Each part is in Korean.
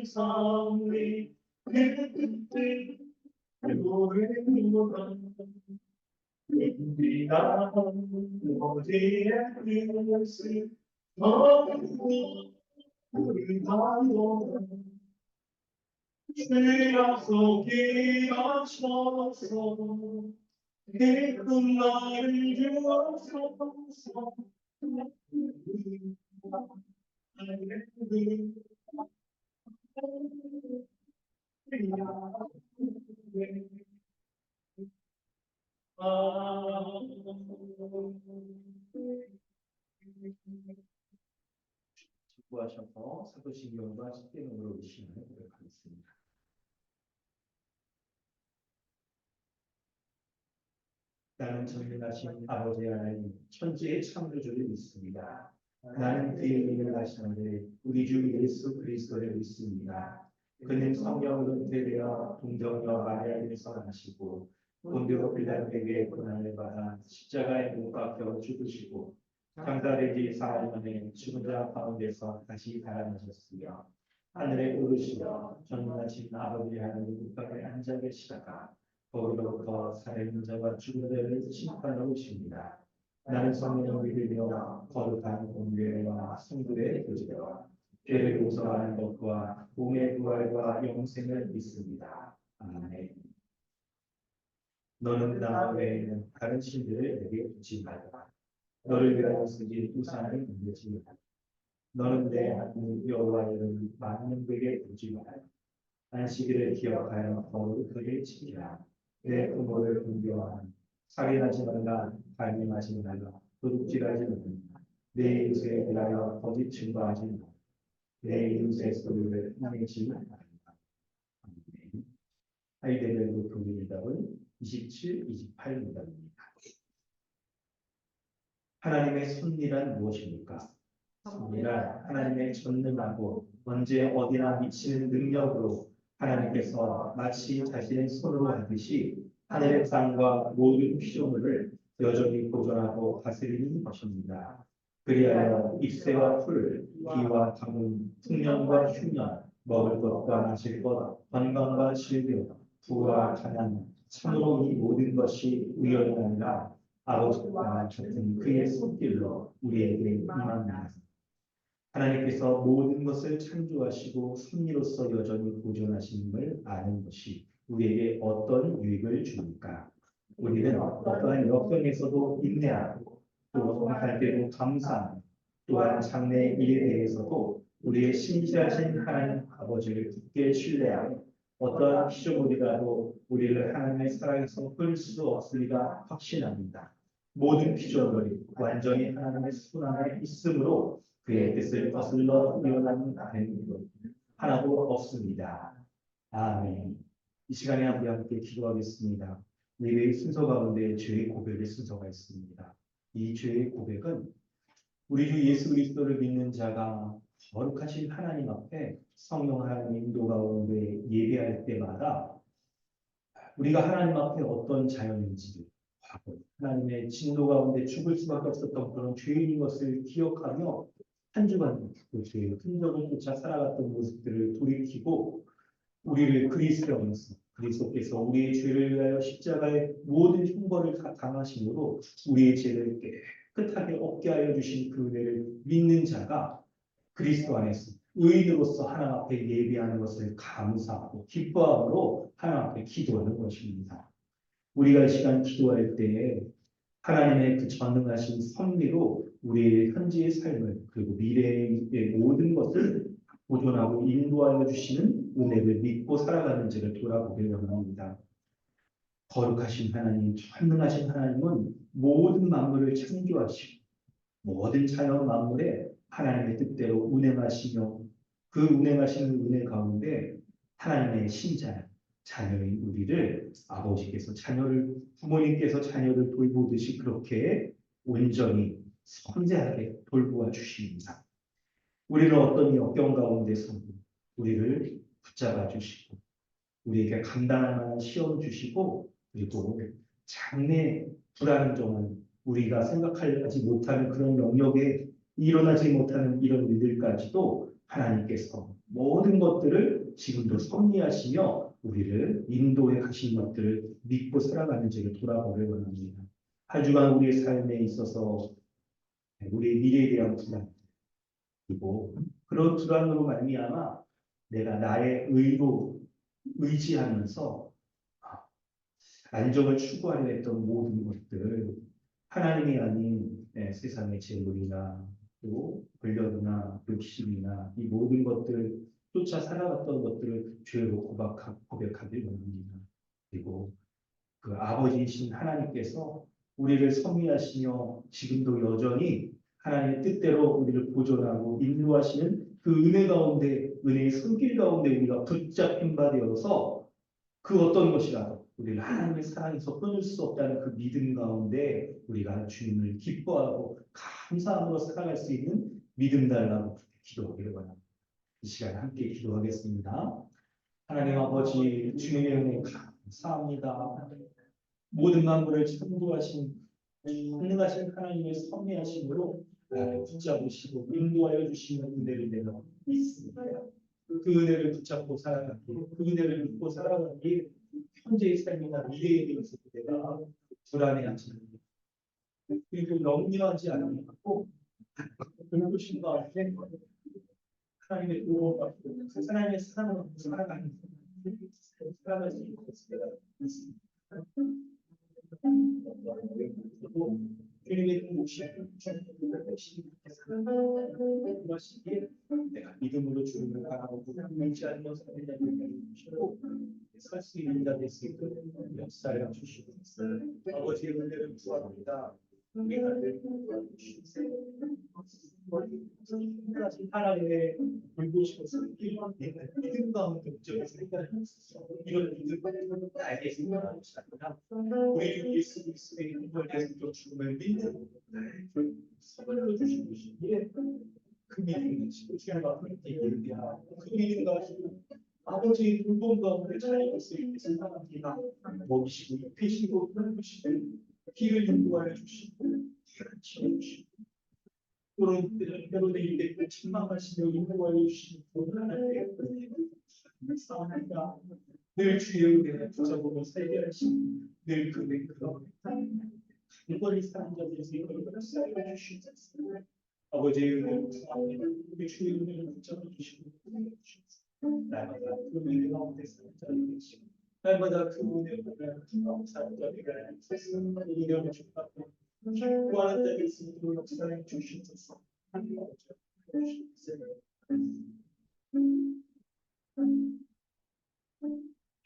성리 그때 노래보다 우리가 어디에 있을 우리가 주여 속이 하셔서 깊은 나를 주옵소서. 기부하셔서 사도신경과 십계명으로 오시는 고백하겠습니다. 나는 전능하신 아버지 하나님 천지의 창조주를 믿습니다. 나는 그의 이름을 하시는데 우리 주 예수 그리스도를 믿습니다. 그는 성령으로 잉태되어 동정녀 마리아에게서 나시고 본디오 빌라도에게 고난을 받아 십자가에 못 박혀 죽으시고 장사되지 사흘 만에 죽은 자 가운데서 다시 살아나셨으며 하늘에 오르시어 전능하신 아버지 하나님 우편에 앉아 계시다가 거기로부터 살아있는 자와 죽은 자를 심판하러 오십니다. 나는 성령을 믿으며 거룩한 공교회와 성도의 교제와 죄를 용서하는 것과 몸의 부활과 영생을 믿습니다. 아멘. 너는 나 외에는 다른 신들을 내게 두지 말라. 너를 위하여 쓰기 우상을 만들지 말라. 너는 내 하나님 여호와를 만민에게 두지 말라. 안식일을 기억하여 거룩하게 지키라. 내 부모를 존경하라. 살인하지 말라. 발명하지 말라. 도둑질하지 말라. 내 이웃에 대하여 거짓 증거하지 말라. 내 이웃의 소유를 탐내지 말라. 아멘. 하이델베르크 교리답은 27, 28문답입니다. 하나님의 섭리란 무엇입니까? 섭리란 하나님의 전능하고 언제 어디나 미치는 능력으로 하나님께서 마치 자신의 손으로 하듯이 하늘의 땅과 모든 피조물을 여전히 보존하고 다스리는 것입니다. 그리하여 잎새와 풀, 비와 가뭄, 풍년과 흉년, 먹을 것과 마실 것, 건강과 질병, 부와 가난, 참으로 이 모든 것이 우연이 아니라 아버지와 같은 그의 손길로 우리에게 임합니다. 하나님께서 모든 것을 창조하시고 섭리로서 여전히 보존하심을 아는 것이 우리에게 어떤 유익을 줍니까? 우리는 어떠한 역경에서도 인내하고 또 할 때도 감사하고 또한 장래의 일에 대해서도 우리의 신실하신 하나님 아버지를 굳게 신뢰하고 어떠한 피조물이라도 우리를 하나님의 사랑에서 끌 수 없으리라 확신합니다. 모든 피조물이 완전히 하나님의 손 안에 있으므로 그의 뜻을 거슬러 일어나는 하나도 없습니다. 아멘. 이 시간에 우리 함께 기도하겠습니다. 예배의 순서 가운데 죄의 고백의 순서가 있습니다. 이 죄의 고백은 우리 주 예수 그리스도를 믿는 자가 거룩하신 하나님 앞에 성령 하나님 인도 가운데 예배할 때마다 우리가 하나님 앞에 어떤 자연인지를 하고 하나님의 진노 가운데 죽을 수밖에 없었던 그런 죄인인 것을 기억하며 한 주간 그 죄의 흔적을 쫓아 살아갔던 모습들을 돌이키고 우리를 그리스도께서 우리의 죄를 위하여 십자가의 모든 형벌을 다 당하심으로 우리의 죄를 깨끗하게 없게 하여 주신 그 은혜를 믿는 자가 그리스도 안에서 의인으로서 하나님 앞에 예배하는 것을 감사하고 기뻐함으로 하나님 앞에 기도하는 것입니다. 우리가 이 시간 기도할 때에 하나님의 그 전능하신 섭리로 우리의 현재의 삶을 그리고 미래의 모든 것을 보존하고 인도하여 주시는 은혜를 믿고 살아가는지를 돌아보려고 합니다. 거룩하신 하나님, 전능하신 하나님은 모든 만물을 창조하시고 모든 자연 만물에 하나님의 뜻대로 운행하시며 그 운행하시는 은혜 가운데 하나님의 신자, 자녀인 우리를 아버지께서 부모님께서 자녀를 돌보듯이 그렇게 온전히 섬세하게 돌보아 주십니다. 우리를 어떤 역경 가운데서 우리를 붙잡아 주시고 우리에게 감당할 만한 시험 주시고 그리고 장래 불안정한 우리가 생각하지 못하는 그런 영역에 일어나지 못하는 이런 일들까지도 하나님께서 모든 것들을 지금도 섭리하시며 우리를 인도해 가신 것들을 믿고 살아가는 저를 돌아보려 원합니다. 한 주간 우리의 삶에 있어서 우리의 미래에 대한 불안 그리고 그런 불안으로 말미암아 내가 나의 의로 의지하면서 안정을 추구하려 했던 모든 것들 하나님이 아닌 세상의 재물이나 또 권력이나 욕심이나 이 모든 것들 쫓아 살아갔던 것들을 죄로 고백하길 원합니다. 그리고 그 아버지이신 하나님께서 우리를 섭리하시며 지금도 여전히 하나님의 뜻대로 우리를 보존하고 인도하시는 그 은혜 가운데 은혜의 손길 가운데 우리가 붙잡힌 바 되어서 그 어떤 것이라도 우리를 하나님의 사랑에서 끊을 수 없다는 그 믿음 가운데 우리가 주님을 기뻐하고 감사함으로 살아갈 수 있는 믿음 달라고 기도하기를 원합니다. 이 시간에 함께 기도하겠습니다. 하나님 아버지 주님의 은혜 감사합니다. 모든 만물을 창조하신 전능하신 하나님의 섭리하심으로 나를 붙잡으시고 인도하여 주시는 은혜를 내가 믿습니다. 그 은혜를 붙잡고 살아가기, 그 은혜를 믿고 살아가기 현재의 삶이나 미래에 대해서 내가 불안해하지 않고 그리고 염려하지 않고 그것인 가운데 하나님의 도움과 하나님의 사랑을 받고 살아가는 살아갈 수 있는 것을 내가 믿습니다. 주님의 도우심을 주님의 내가 믿음으로 주님을 바라보고 의지하며 사는 자들을 주시고 살 수 있는 자 될 수 있도록 역사를 주시고 아버지의 은혜를 구합니다. 우리가 늘 도와주시옵소서. 하나님의 돌보시고 섬기는 믿음 가운데 목적을 생각하면서 이런 믿음을 나에게 생각하는 것이 아니라 우리 주 예수 그리스도의 이름을 대해서 죽음을 믿는 선물로 주신 것이기에 그 믿음 가지고 주님과 함께 예배하고 그 믿음 가지고 아버지의 돌봄 가운데 자유할 수 있게 생각합니다. 먹이시고 입히시고 흘리시고 길을 인도하여 주시고 치워주시고 때로는 이때 책망하시며 인도하여 주시는 하나님의 감사합니다. 늘 주의 은혜를 붙잡으며 살게 하시고 늘 그의 그런 이번이 사는 자들에서 이걸 역사해 주시옵소서. 아버지의 은혜를 구합니다. 우리 주의 은혜를 붙잡아 주시고 날마다 그 은혜 가운데 사는 자들이 계시고 날마다 그 은혜를 가운데 사는 자들이 있어서 은혜를 주옵소서. 구하는 자들이 있으므로 역사해 주시옵소서.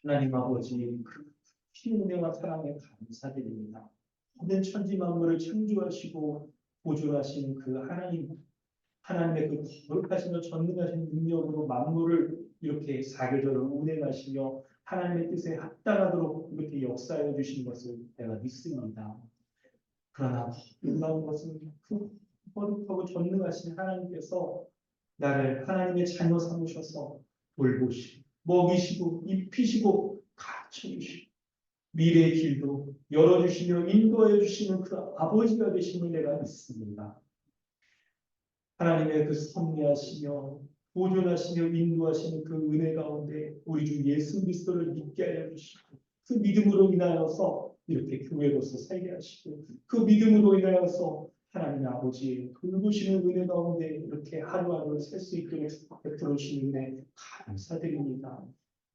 하나님 아버지 그 은혜와 사랑에 감사드립니다. 모든 천지 만물을 창조하시고 보존하신 그 하나님의 그 거룩하시며 전능하신 능력으로 만물을 이렇게 사계절을 운행하시며 하나님의 뜻에 합당하도록 이렇게 역사해 주신 것을 내가 믿습니다. 그러나 놀라운 것은 그 거룩하고 전능하신 하나님께서 나를 하나님의 자녀 삼으셔서 돌보시고 먹이시고 입히시고 가르쳐주시고 미래의 길도 열어주시며 인도해 주시는 그 아버지가 되심을 내가 믿습니다. 하나님의 그 섭리하시며 보존하시며 인도하시는 그 은혜 가운데 우리 주 예수 그리스도를 믿게 하여 주시고 그 믿음으로 인하여서 이렇게 교회로서 살게 하시고 그 믿음으로 인하여서 하나님 아버지의 돌보시는 은혜 가운데 이렇게 하루하루 살 수 있도록 베풀어 주시는 은혜 감사드립니다.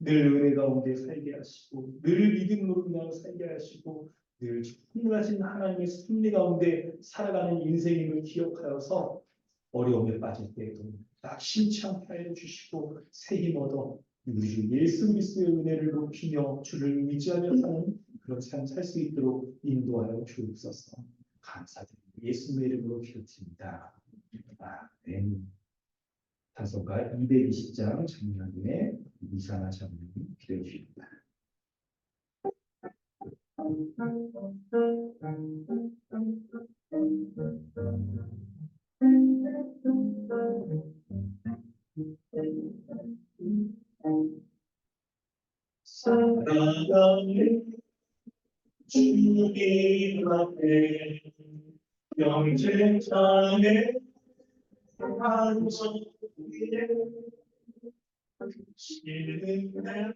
늘 은혜 가운데 살게 하시고 늘 믿음으로 인하여 살게 하시고 늘 충분하신 하나님의 섭리 가운데 살아가는 인생임을 기억하여서 어려움에 빠질 때에도 낙심치 않게 하여 주시고 새 힘 얻어 우리 주 예수 그리스도의 은혜를 높이며 주를 의지하며 사는 그런 삶 살 수 있도록 인도하여 주옵소서. 감사드립니다. 예수님의 이름으로 기도드립니다. 아멘. 다소가 220장 장로님의 이상하 장로님 기도해 주십니다. 사랑하는 주님 앞에 경쟁장에 한손 시름에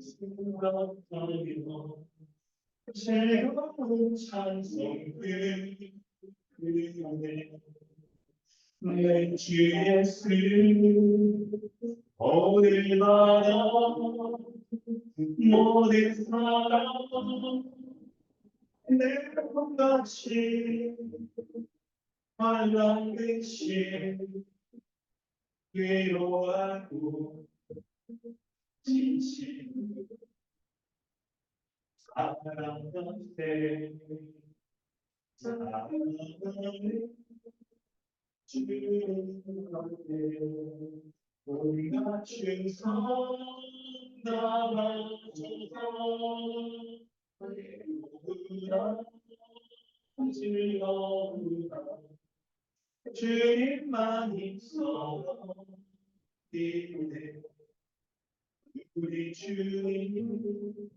생각하며 새로운 찬송 그리네 내 주 예수 오늘마다 모든 사람 내 몸같이 말랑듯이 위로하고 진심 사랑하세 사랑하는 주님 앞에 온갖 충성 담아줘서 외로우라 즐거우라 주님만 있어 기쁘네 우리 주님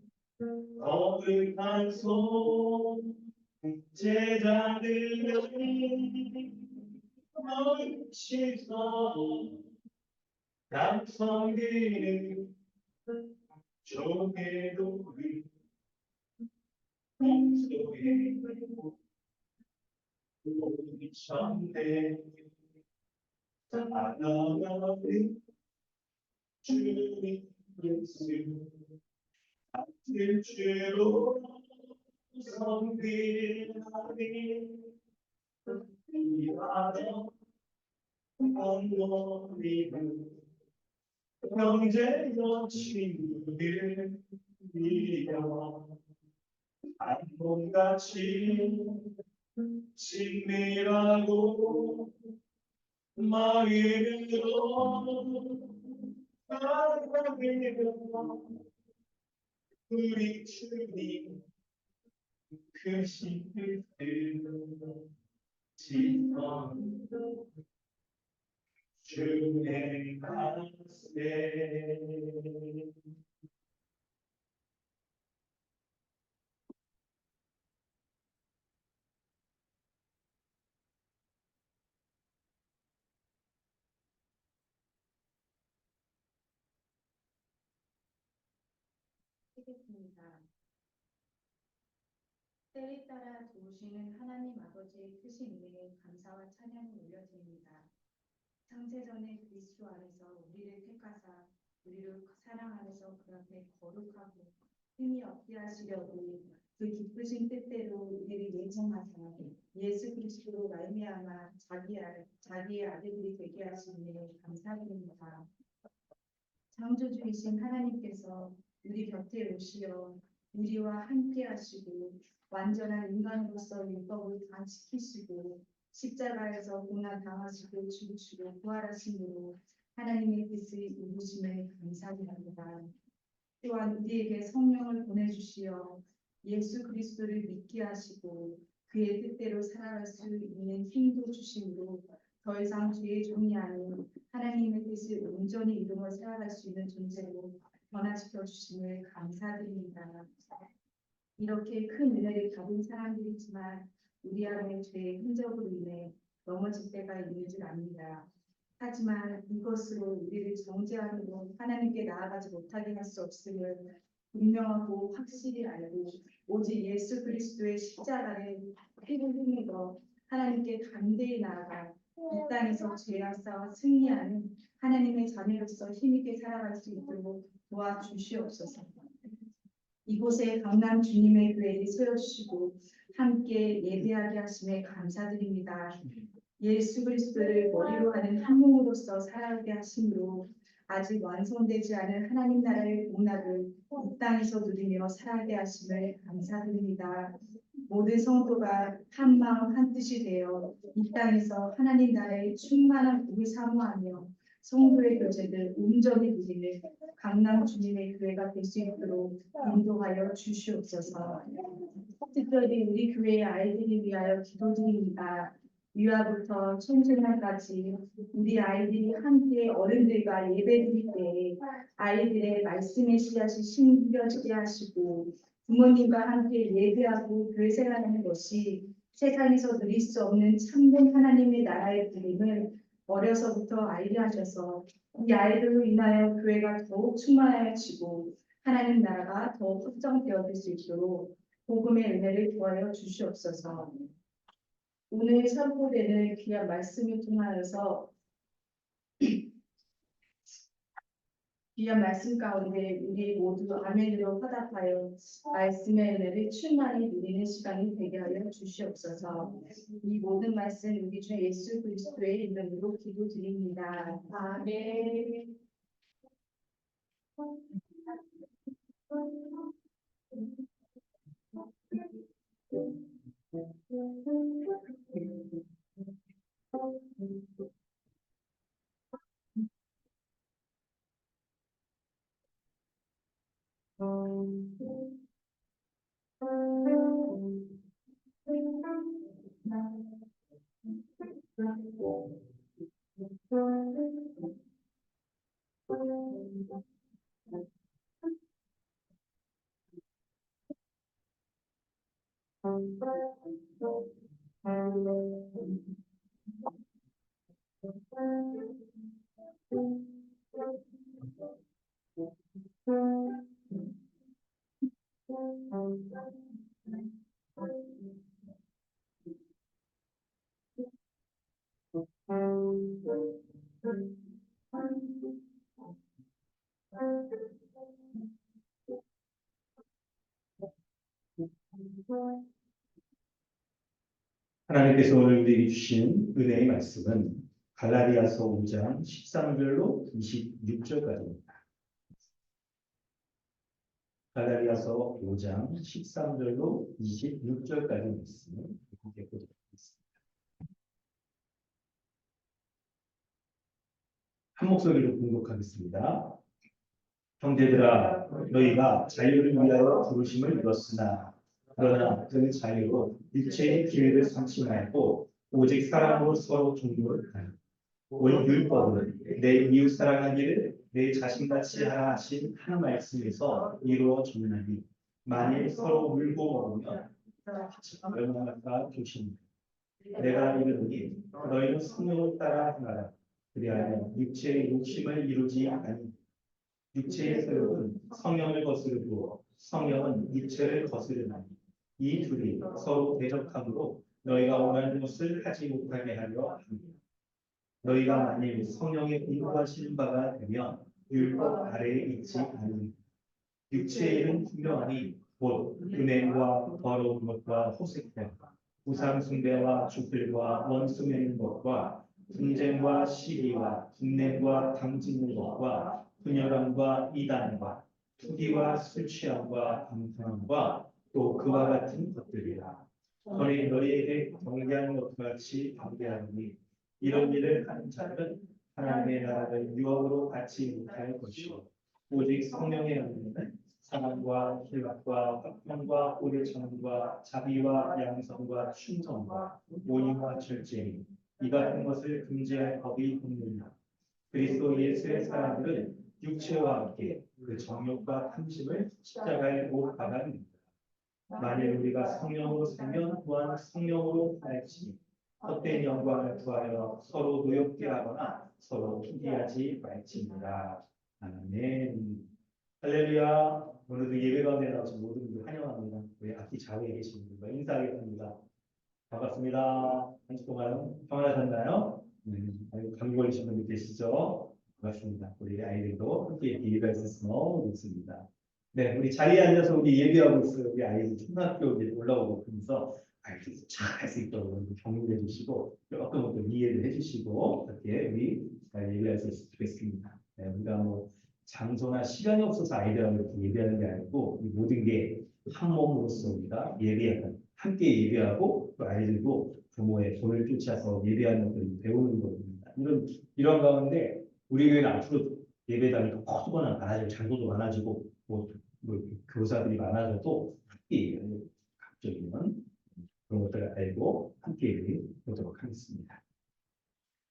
거룩한 손 제자들은 넘치서 남성들은 종에도 평소에 우리 천대 사랑하는 주님 예수 같은 주로 성비하니 이하여 어머니는 형제여 친구들 이여 한 몸같이 친밀하고 마음으로 사랑하며 우리 주님 크신 뜻을 지성 준행하세 하겠습니다. 때에 따라 도우시는 하나님 아버지의 크신 은혜에 감사와 찬양을 올려드립니다. 창세전에 그리스도 안에서 우리를 택하사 우리를 사랑 안에서 그 앞에 거룩하고 흠이 없게 하시려고 그 기쁘신 뜻대로 우리를 예정하사 예수 그리스도로 말미암아 자기의 아들들이 되게 하시니 감사드립니다. 창조주이신 하나님께서 우리 곁에 오시어 우리와 함께 하시고 완전한 인간으로서 율법을 다 지키시고 십자가에서 고난 당하시고 죽으시고 부활하심으로 하나님의 뜻을 이루심을 감사드립니다. 또한 우리에게 성령을 보내주시어 예수 그리스도를 믿게 하시고 그의 뜻대로 살아갈 수 있는 힘도 주심으로 더 이상 죄의 종이 아닌 하나님의 뜻을 온전히 이루어 살아갈 수 있는 존재로 변화시켜 주심을 감사드립니다. 이렇게 큰 은혜를 받은 사람들이지만 우리 안에 죄의 흔적으로 인해 넘어질 때가 있는 줄 압니다. 하지만 이것으로 우리를 정죄함으로 하나님께 나아가지 못하게 할 수 없음을 분명하고 확실히 알고 오직 예수 그리스도의 십자가를 피를 흘리고 하나님께 담대히 나아가 이 땅에서 죄와 싸워 승리하는 하나님의 자녀로서 힘있게 살아갈 수 있도록 도와주시옵소서. 이곳에 강남 주님의 교회를 세워주시고 함께 예배하게 하심에 감사드립니다. 예수 그리스도를 머리로 하는 한 몸으로서 살아가게 하심으로 아직 완성되지 않은 하나님 나라의 복락을 이 땅에서 누리며 살아가게 하심을 감사드립니다. 모든 성도가 한 마음 한 뜻이 되어 이 땅에서 하나님 나라의 충만한 복을 사모하며 성도의 교제를 온전히 누리는 강남 주님의 교회가 될 수 있도록 인도하여 주시옵소서. 특별히 우리 교회의 아이들을 위하여 기도드립니다. 유아부터 청소년까지 우리 아이들이 함께 어른들과 예배드릴 때 아이들의 말씀의 씨앗이 심겨지게 하시고 부모님과 함께 예배하고 교회 생활하는 것이 세상에서 누릴 수 없는 참된 하나님의 나라의 부름을 어려서부터 아이를 하셔서 이 아이들로 인하여 교회가 더욱 충만하여지고 하나님 나라가 더욱 확장되어질 수 있도록 복음의 은혜를 구하여 주시옵소서. 오늘 선포되는 귀한 말씀을 통하여서 귀한 말씀 가운데 우리 모두 아멘으로 화답하여 말씀의 은혜를 충만히 누리는 시간이 되게 하여 주시옵소서. 이 모든 말씀 우리 주 예수 그리스도의 이름으로 기도드립니다. 아멘. 하나님께서 오늘 우리에게 주신 은혜의 말씀은 갈라디아서 5장 13절로 26절까지입니다. 갈라디아서 5장 13절로 26절까지 말씀을 함께 보도록 하겠습니다. 한 목소리로 공독하겠습니다. 형제들아, 너희가 자유를 위하여 부르심을 입었으나 그러나 그 자유로 육체의 기회를 삼지 말고 오직 사랑으로 서로 존중을 하라. 온 율법은 내 이웃 사랑하기를 내 자신같이 하라 하신 한 말씀에서 이루어졌나니 만일 서로 물고 먹으면 얼마나 조심하라. 내가 이르노니 너희는 성령을 따라 행하라. 그리하면 육체의 욕심을 이루지 아니. 육체의 소욕은 성령을 거스르고 성령은 육체를 거스르나니 이 둘이 서로 대적함으로 너희가 원하는 것을 하지 못하게 하려 합니다. 너희가 만일 성령의 인도하시는 바가 되면 율법 아래에 있지 않으니 육체의 일은 분명하니 곧 음행과 더러운 것과 호색됨과 우상 숭배와 주들과 원수 맺는 것과 분쟁과 시기와 분냄과 당짓는 것과 분열함과 이단과 투기와 술 취함과 방탕함과 또 그와 같은 것들이라. 너희 너희에게 경계하는 것과 같이 경계하니 이런 일을 하는 자들은 하나님의 나라를 유혹으로 받지 못할 것이요 오직 성령의 은혜는 사랑과 희락과 화평과 오래 참음과 자비와 양성과 충성과 온유와 절제니 이 같은 것을 금지할 법이 없느냐. 그리스도 예수의 사람들은 육체와 함께 그 정욕과 탐심을 십자가에 못 박아냅니다. 만일 우리가 성령으로 살면 또한 성령으로 살지 헛된 영광을 구하여 서로 노엽게 하거나 서로 투기하지 말지니라. 아멘. 할렐루야. 오늘도 예배 가운데 나오신 모든 분들 환영합니다. 우리 앞뒤 좌우에 계신 분들 인사하겠습니다. 반갑습니다. 한 주 동안 평안하셨나요? 감기 걸리신 분들 계시죠? 반갑습니다. 우리 아이들도 함께 예배할 수 있어서 너무 좋습니다. 네, 우리 자리에 앉아서 우리 예배하고 있어요. 우리 아이들 초등학교 이제 올라오고 그러면서 아이들 잘 할 수 있도록 격려해 주시고 어떤 것들 이해를 해주시고 이렇게 우리 잘 예배할 수 있으면 좋겠습니다. 네, 우리가 뭐 장소나 시간이 없어서 아이들하고 이렇게 예배하는 게 아니고 이 모든 게 한 몸으로서 우리가 예배하는 함께 예배하고 또 아이들도 부모의 손을 쫓아서 예배하는 것을 배우는 겁니다. 이런 가운데 우리 교회는 앞으로 예배당이 더 커지거나 많아지고 장소도 많아지고 뭐 교사들이 많아져도 함께 예배하는 각적인 그런 것들을 알고 함께 예배 보도록 하겠습니다.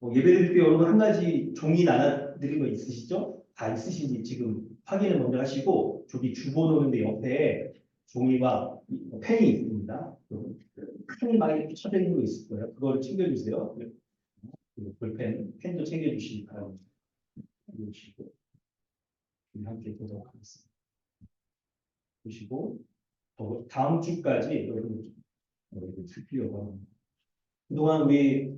예배드릴 때 여러분 한 가지 종이 나눠드린 거 있으시죠? 다 있으신지 지금 확인을 먼저 하시고 저기 주보 놓는데 옆에 종이와 펜이 있습니다. 펜이 막 이렇게 쳐져 있는 거 있을 거예요. 그거를 챙겨주세요. 그리고 볼펜, 펜도 챙겨주시기 바랍니다. 보시고 함께 보도록 하겠습니다. 보시고 다음 주까지 여러분 살피려고 합니다. 그동안 우리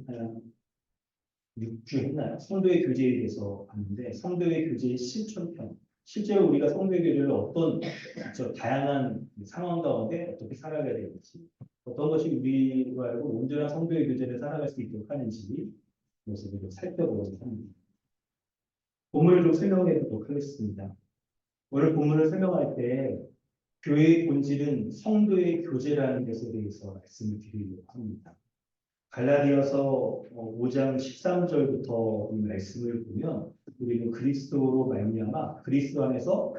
6주 했나요? 성도의 교제에 대해서 봤는데 성도의 교제의 실천편 실제로 우리가 성도의 교제를 어떤 다양한 상황 가운데 어떻게 살아가야 되는지 어떤 것이 우리가 알고 온전한 성도의 교제를 살아갈 수 있도록 하는지 그것을 좀 살펴보려고 합니다. 본문을 좀 설명해 보도록 하겠습니다. 오늘 본문을 설명할 때 교회의 본질은 성도의 교제라는 것에 대해서 말씀을 드리려고 합니다. 갈라디아서 5장 13절부터 이 말씀을 보면 우리는 그리스도로 말미암아 그리스도 안에서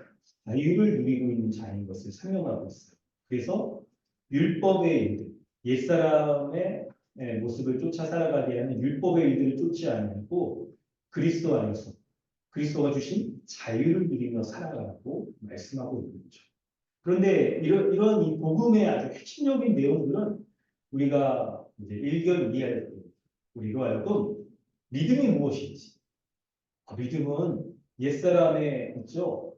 자유를 누리고 있는 자인 것을 설명하고 있어요. 그래서 율법의 일들, 옛사람의 모습을 쫓아 살아가게 하는 율법의 일들을 쫓지 않고 그리스도 안에서 그리스도가 주신 자유를 누리며 살아가라고 말씀하고 있는 거죠. 그런데 이런 이 복음의 아주 핵심적인 내용들은 우리가 이제 일견이해야 됩니다. 우리로 하여금 믿음이 무엇인지. 믿음은 옛사람의 있죠.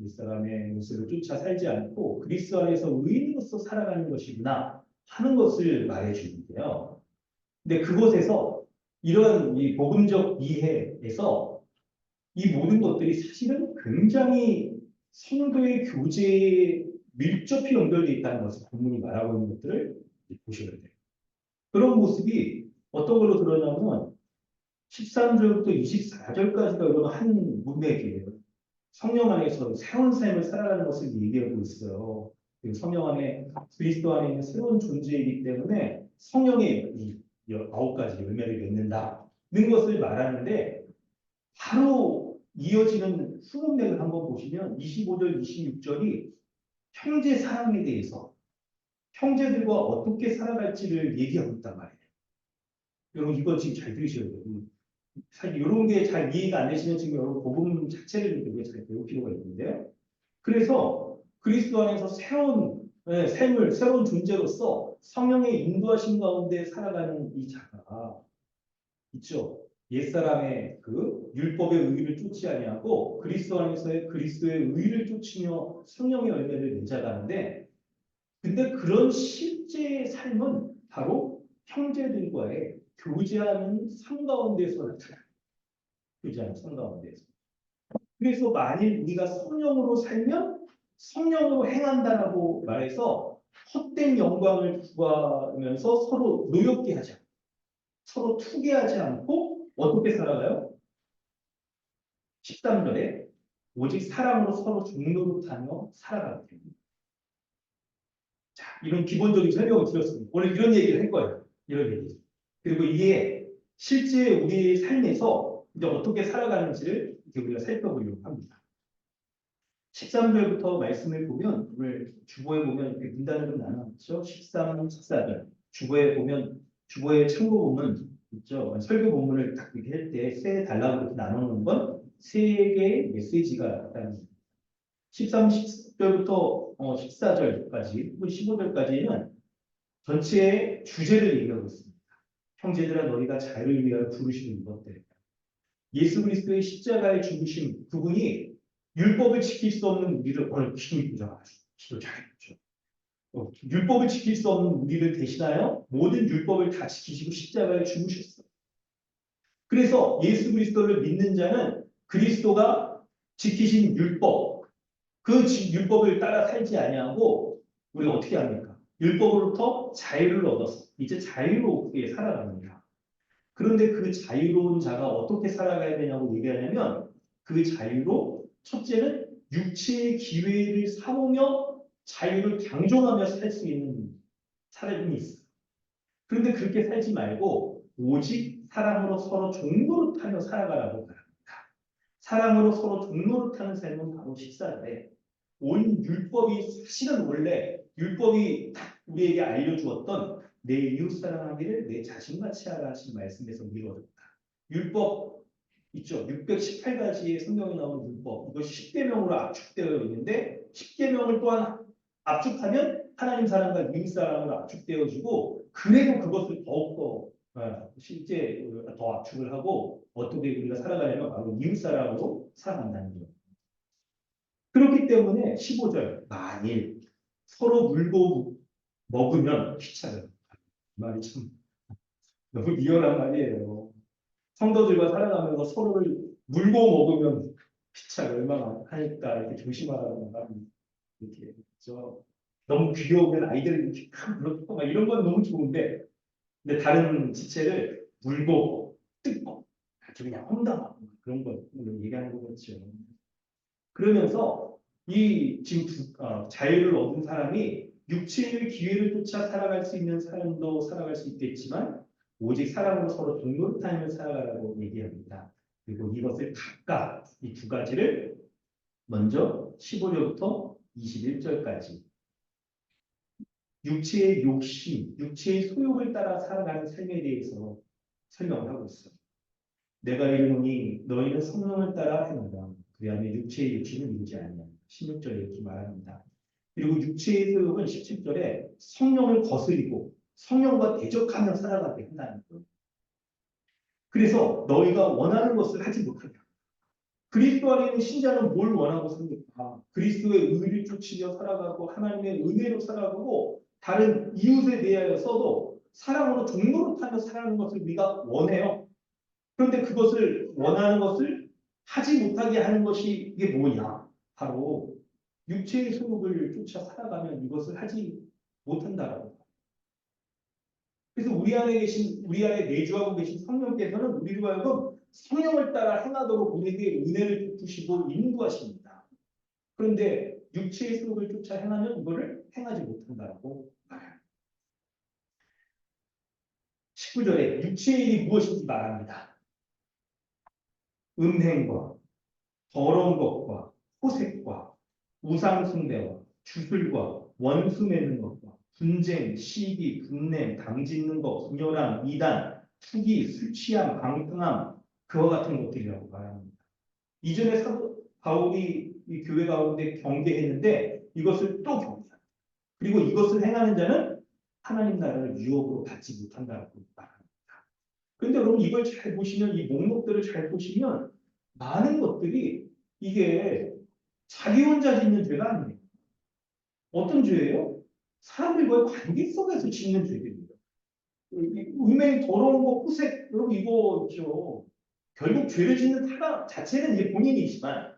옛사람의 모습을 쫓아 살지 않고 그리스도 안에서 의인으로서 살아가는 것이구나 하는 것을 말해주는데요. 근데 그곳에서 이런 이 복음적 이해에서 이 모든 것들이 사실은 굉장히 성도의 교제에 밀접히 연결되어 있다는 것을 본문이 말하고 있는 것들을 보셔야 돼요. 그런 모습이 어떤 걸로 드러나면 13절부터 24절까지가 여러분 한 문맥이에요. 성령 안에서 새로운 삶을 살아가는 것을 얘기하고 있어요. 성령 안에 그리스도 안에 있는 새로운 존재이기 때문에 성령의 이 9가지 열매를 맺는다는 것을 말하는데 바로 이어지는 후문맥을 한번 보시면 25절, 26절이 형제 사랑에 대해서 형제들과 어떻게 살아갈지를 얘기하고 있단 말이에요. 여러분 이거 지금 잘 들으셔야 돼요. 사실 이런 게 잘 이해가 안 되시면 지금 여러분 복음 자체를 좀 잘 배울 필요가 있는데요. 그래서 그리스도 안에서 새로운 삶을 새로운 존재로서 성령의 인도하신 가운데 살아가는 이 자가 있죠. 옛사람의 그 율법의 의의를 쫓지 아니하고 그리스도 안에서의 그리스도의 의의를 쫓으며 성령의 열매를 맺어가는데 근데 그런 실제의 삶은 바로 형제들과의 교제하는 삶 가운데서 나타나요. 교제하는 삶 가운데서. 그래서 만일 우리가 성령으로 살면 성령으로 행한다라고 말해서 헛된 영광을 구하면서 서로 노엽게 하지 않고 서로 투기하지 않고 어떻게 살아가요? 13절에 오직 사랑으로 서로 종노릇하며 살아가게 됩니다. 자, 이런 기본적인 설명을 드렸습니다. 오늘 이런 얘기를 할 거예요. 이런 얘기. 그리고 이게 실제 우리의 삶에서 이제 어떻게 살아가는지를 이렇게 우리가 살펴보려고 합니다. 13절부터 말씀을 보면 오늘 주보에 보면 이렇게 문단으로 나눠놨죠. 13, 14절. 주보에 보면 주보의 참고 본문 있죠. 설교 본문을 딱 이렇게 할 때 세 단락으로 이렇게 나누는 건 세 개의 메시지가 있다는 13, 10절부터 14절까지, 15절까지는 전체의 주제를 얘기하고 있습니다. 형제들아 너희가 자유를 위하여 부르시는 이것들. 예수 그리스도의 십자가의 죽으심 그분이 율법을 지킬 수 없는 우리를 오늘 기도를 기도 잘했죠. 율법을 지킬 수 없는 우리를 대신하여 모든 율법을 다 지키시고 십자가에 죽으셨어요. 그래서 예수 그리스도를 믿는 자는 그리스도가 지키신 율법, 그 율법을 따라 살지 아니하고 우리가 어떻게 합니까? 율법으로부터 자유를 얻어서 이제 자유롭게 살아갑니다. 그런데 그 자유로운 자가 어떻게 살아가야 되냐고 얘기하냐면 그 자유로 첫째는 육체의 기회를 삼으며 자유를 강조하며 살 수 있는 사람이 있어요. 그런데 그렇게 살지 말고 오직 사랑으로 서로 종노릇하며 살아가라고 말합니다. 사랑으로 서로 종노릇하는 삶은 바로 14절에 온 율법이 사실은 원래 율법이 우리에게 알려주었던 내 이웃 사랑하기를 내 자신같이 하라 하신 말씀에서 이루어졌다. 율법 있죠. 618가지의 성경에 나오는 율법. 이것이 10계명으로 압축되어 있는데 10계명을 또한 압축하면 하나님 사랑과 이웃 사랑으로 압축되어지고 그래도 그것을 더욱더 실제 더 압축을 하고 어떻게 우리가 살아가려면 바로 이웃사랑으로 살아간다는 거예요. 그렇기 때문에 15절 만일 서로 물고 먹으면 피차를 이 말이 참 너무 리얼한 말이에요. 성도들과 살아가면서 서로를 물고 먹으면 피차를 얼마나 하니까 이렇게 조심하라는 말이 이렇게 저 너무 귀여우면 아이들이 이렇게 그렇고 막 이런 건 너무 좋은데 근데 다른 지체를 물고 뜯고 아주 그냥 험담하고 그런 걸 얘기하는 거겠죠. 그러면서 이 지금 자유를 얻은 사람이 육체의 기회를 쫓아 살아갈 수 있는 사람도 살아갈 수 있겠지만 오직 사랑으로 서로 동료를 타며 살아가라고 얘기합니다. 그리고 이것을 각각 이 두 가지를 먼저 15절부터 21절까지 육체의 욕심, 육체의 소욕을 따라 살아가는 삶에 대해서 설명을 하고 있어요. 내가 이르노니 너희는 성령을 따라 행하라. 그리하면 육체의 욕심을 이루지 아니하라. 16절에 이렇게 말합니다. 그리고 육체의 소욕은 17절에 성령을 거스리고 성령과 대적하며 살아가게 한다는 거예요. 그래서 너희가 원하는 것을 하지 못하냐. 그리스도 안에 있는 신자는 뭘 원하고 삽니까? 그리스도의 의를 쫓으며 살아가고 하나님의 은혜로 살아가고 다른 이웃에 대하여서도 사랑으로 종로를 타며 살아가는 것을 우리가 원해요. 그런데 그것을 원하는 것을 하지 못하게 하는 것이 이게 뭐냐? 바로 육체의 소욕을 쫓아 살아가면 이것을 하지 못한다라고. 그래서 우리 안에 내주하고 계신 성령께서는 우리로 하여금 성령을 따라 행하도록 우리에게 은혜를 베푸시고 인도하십니다. 그런데 육체의 소욕을 쫓아 행하면 이거를 행하지 못한다고 말합니다. 19절에 육체의 일이 무엇인지 말합니다. 음행과 더러운 것과 호색과 우상숭배와 주술과 원수 맺는 것과 분쟁, 시기, 분냄, 당짓는 것, 분열함, 이단, 투기, 술 취함, 방탕함 그와 같은 것들이라고 말합니다. 이전에 사도 바울이 이 교회 가운데 경계했는데 이것을 또 경계합니다. 그리고 이것을 행하는 자는 하나님 나라를 유업으로 받지 못한다고 말합니다. 그런데 여러분 이걸 잘 보시면 이 목록들을 잘 보시면 많은 것들이 이게 자기 혼자 짓는 죄가 아니에요. 어떤 죄예요? 사람들과의 관계 속에서 짓는 죄들입니다. 음행, 더러운 거, 후색, 여러분 이거 있죠. 결국 죄를 짓는 사람 자체는 이제 본인이지만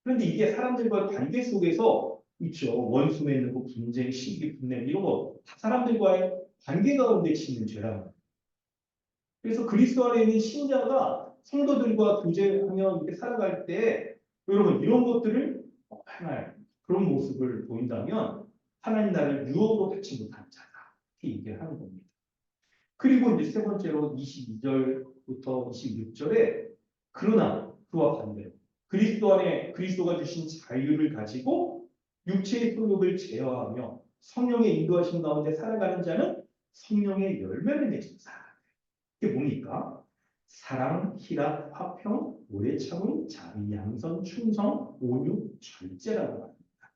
그런데 이게 사람들과의 관계 속에서 있죠. 원수 맺는 거, 분쟁, 시기, 분냄 이런 거 다 사람들과의 관계 가운데 짓는 죄라는 거예요. 그래서 그리스도 안에 있는 신자가 성도들과 교제하며 이렇게 살아갈 때 여러분 이런 것들을 행할 그런 모습을 보인다면 하나님 나라를 유업으로 받지 못하는 자다. 이렇게 얘기를 하는 겁니다. 그리고 이제 세 번째로 22절부터 26절에 그러나 그와 반대로 그리스도 안에 그리스도가 주신 자유를 가지고 육체의 소욕을 제어하며 성령의 인도하심 가운데 살아가는 자는 성령의 열매를 맺는 사람. 이게 뭡니까? 사랑, 희락, 화평, 오래 참음, 자비, 양선, 충성, 온유, 절제라고 합니다.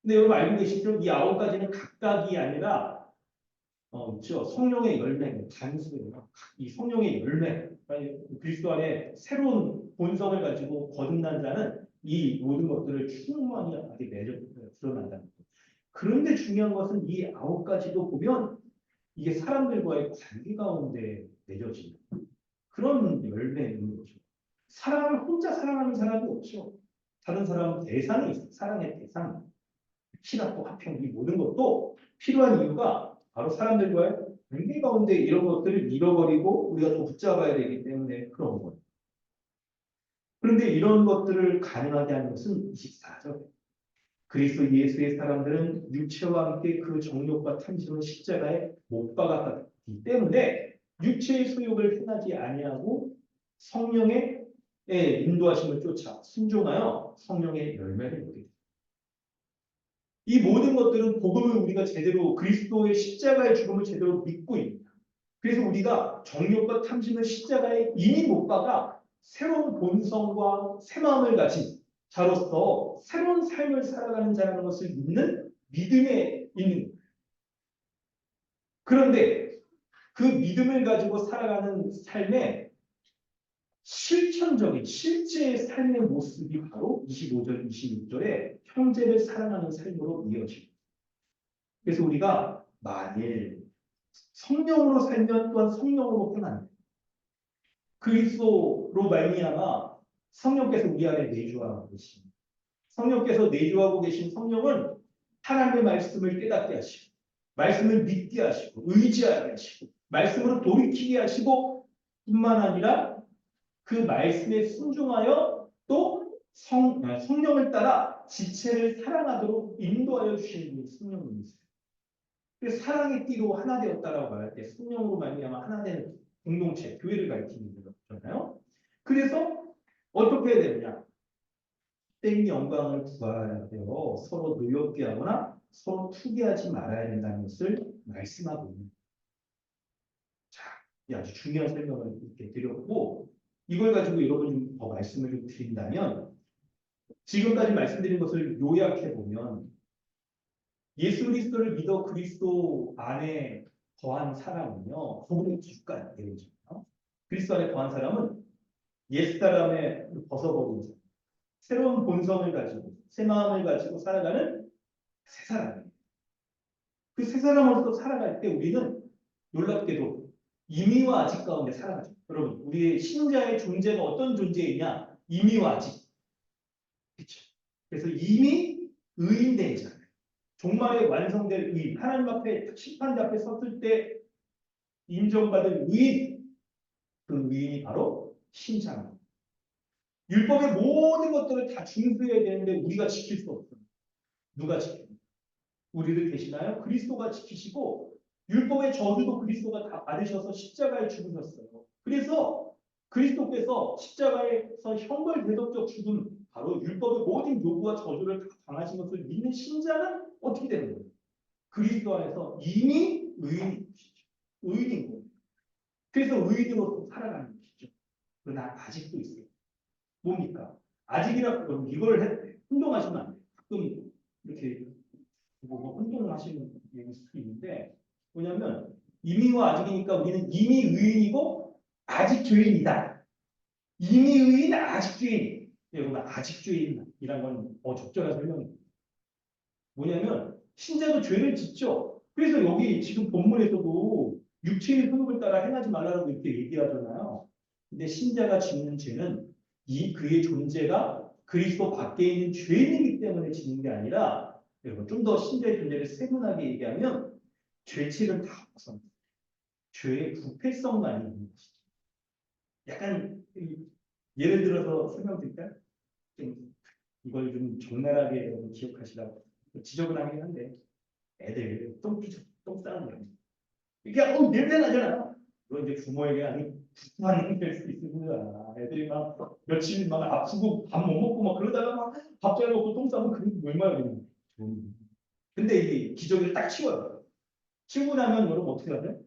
근데 여러분 알고 계시죠? 이 9가지는 각각이 아니라 있죠. 성령의 열매, 단수예요. 이 성령의 열매, 그리스도 안에 새로운 본성을 가지고 거듭난 자는 이 모든 것들을 충만하게 드러난다는 거죠. 그런데 중요한 것은 이 9가지도 보면 이게 사람들과의 관계 가운데 맺어지는 그런 열매인 거죠. 사랑을 혼자 사랑하는 사람이 없죠. 다른 사람은 대상이 있어요. 사랑의 대상. 희락과 화평 이 모든 것도 필요한 이유가 바로 사람들과의 관계 가운데 이런 것들을 잃어버리고 우리가 더 붙잡아야 되기 때문에 그런 거예요. 그런데 이런 것들을 가능하게 하는 것은 24절. 그리스도 예수의 사람들은 육체와 함께 그 정욕과 탐심을 십자가에 못 박았기 때문에 육체의 소욕을 행하지 아니하고 성령의 인도하심을 쫓아 순종하여 성령의 열매를 보게 됩니다. 이 모든 것들은 복음을 우리가 제대로 그리스도의 십자가의 죽음을 제대로 믿고 있습니다. 그래서 우리가 정욕과 탐심을 십자가에 이미 못 박아 새로운 본성과 새 마음을 가진 자로서 새로운 삶을 살아가는 자라는 것을 믿는 믿음에 있는 거예요. 그런데 그 믿음을 가지고 살아가는 삶의 실천적인 실제의 삶의 모습이 바로 25절, 26절에 형제를 사랑하는 삶으로 이어집니다. 그래서 우리가 만일 성령으로 살면 또한 성령으로 편안해. 그리스도로 말미암아 성령께서 우리 안에 내주하고 계십니다. 성령께서 내주하고 계신 성령은 하나님의 말씀을 깨닫게 하시고 말씀을 믿게 하시고 의지하게 하시고 말씀으로 돌이키게 하시고 뿐만 아니라 그 말씀에 순종하여 또 성령을 따라 지체를 사랑하도록 인도하여 주시는 분이 성령님이세요. 그래서 사랑의 띠로 하나 되었다라고 말할 때 성령으로 말미암아 하나 되는 공동체, 교회를 가리키는 거잖아요. 그래서 어떻게 해야 되느냐? 된 영광을 구하여야 되어 서로 노엽게 하거나 서로 투기하지 말아야 된다는 것을 말씀하고 있는. 자, 이 아주 중요한 설명을 이렇게 드렸고 이걸 가지고 여러분 좀 더 말씀을 좀 드린다면 지금까지 말씀드린 것을 요약해 보면 예수 그리스도를 믿어 그리스도 안에 거한 사람은요 복음의 기준가 되거든요. 그리스도 안에 거한 사람은 옛 사람의 벗어버린 사람, 새로운 본성을 가지고 새 마음을 가지고 살아가는 새 사람이에요. 그 새 사람으로서 살아갈 때 우리는 놀랍게도 이미와 아직 가운데 살아가죠. 여러분, 우리의 신자의 존재가 어떤 존재이냐? 이미와 아직. 그렇죠. 그래서 이미 의인되잖아요. 종말에 완성될 의인, 하나님 앞에 심판대 앞에 섰을 때 인정받은 의인, 그 의인이 바로 신자입니다. 율법의 모든 것들을 다 준수해야 되는데 우리가 지킬 수 없어요. 누가 지킵니까? 우리를 대신하여 그리스도가 지키시고 율법의 저주도 그리스도가 다 받으셔서 십자가에 죽으셨어요. 그래서 그리스도께서 십자가에서 형벌 대속적 죽음, 바로 율법의 모든 요구와 저주를 다 당하신 것을 믿는 신자는 어떻게 되는 거예요? 그리스도 안에서 이미 의인인 것이죠. 의인인 거예요. 그래서 의인으로 살아가는 것이죠. 그러나 아직도 있어요. 뭡니까? 아직이라 그럼 이걸 행동하시면 안 돼요. 가끔 이렇게 뭐 운동하시는 얘기일 수도 있는데 뭐냐면 이미와 아직이니까 우리는 이미 의인이고 아직 죄인이다. 이미 의인 아직 죄인. 여러분 아직 죄인이란 건 적절한 설명입니다. 뭐냐면 신자도 죄를 짓죠. 그래서 여기 지금 본문에서도 육체의 소욕을 따라 행하지 말라고 이렇게 얘기하잖아요. 근데 신자가 짓는 죄는 그의 존재가 그리스도 밖에 있는 죄인이기 때문에 짓는 게 아니라 여러분 좀 더 신자의 존재를 세분하게 얘기하면 죄책은 다 벗어납니다. 죄의 부패성만 있는 것이죠. 약간 예를 들어서 설명드릴까요? 좀 이걸 좀 적나라하게 여러분 기억하시라고 지적을 하긴 한데 애들 똥 싸는 거예요. 이게 냄새 나잖아. 그건 이제 부모에게 아주 불쌍한 될 수 있습니다. 애들이 막 며칠 막 아프고 밥 못 먹고 막 그러다가 막 밥 잘 먹고 똥 싸면 그게 얼마나 되는 거예요. 근데 이 기저귀를 딱 치워요. 치우고 나면 여러분 어떻게 하죠?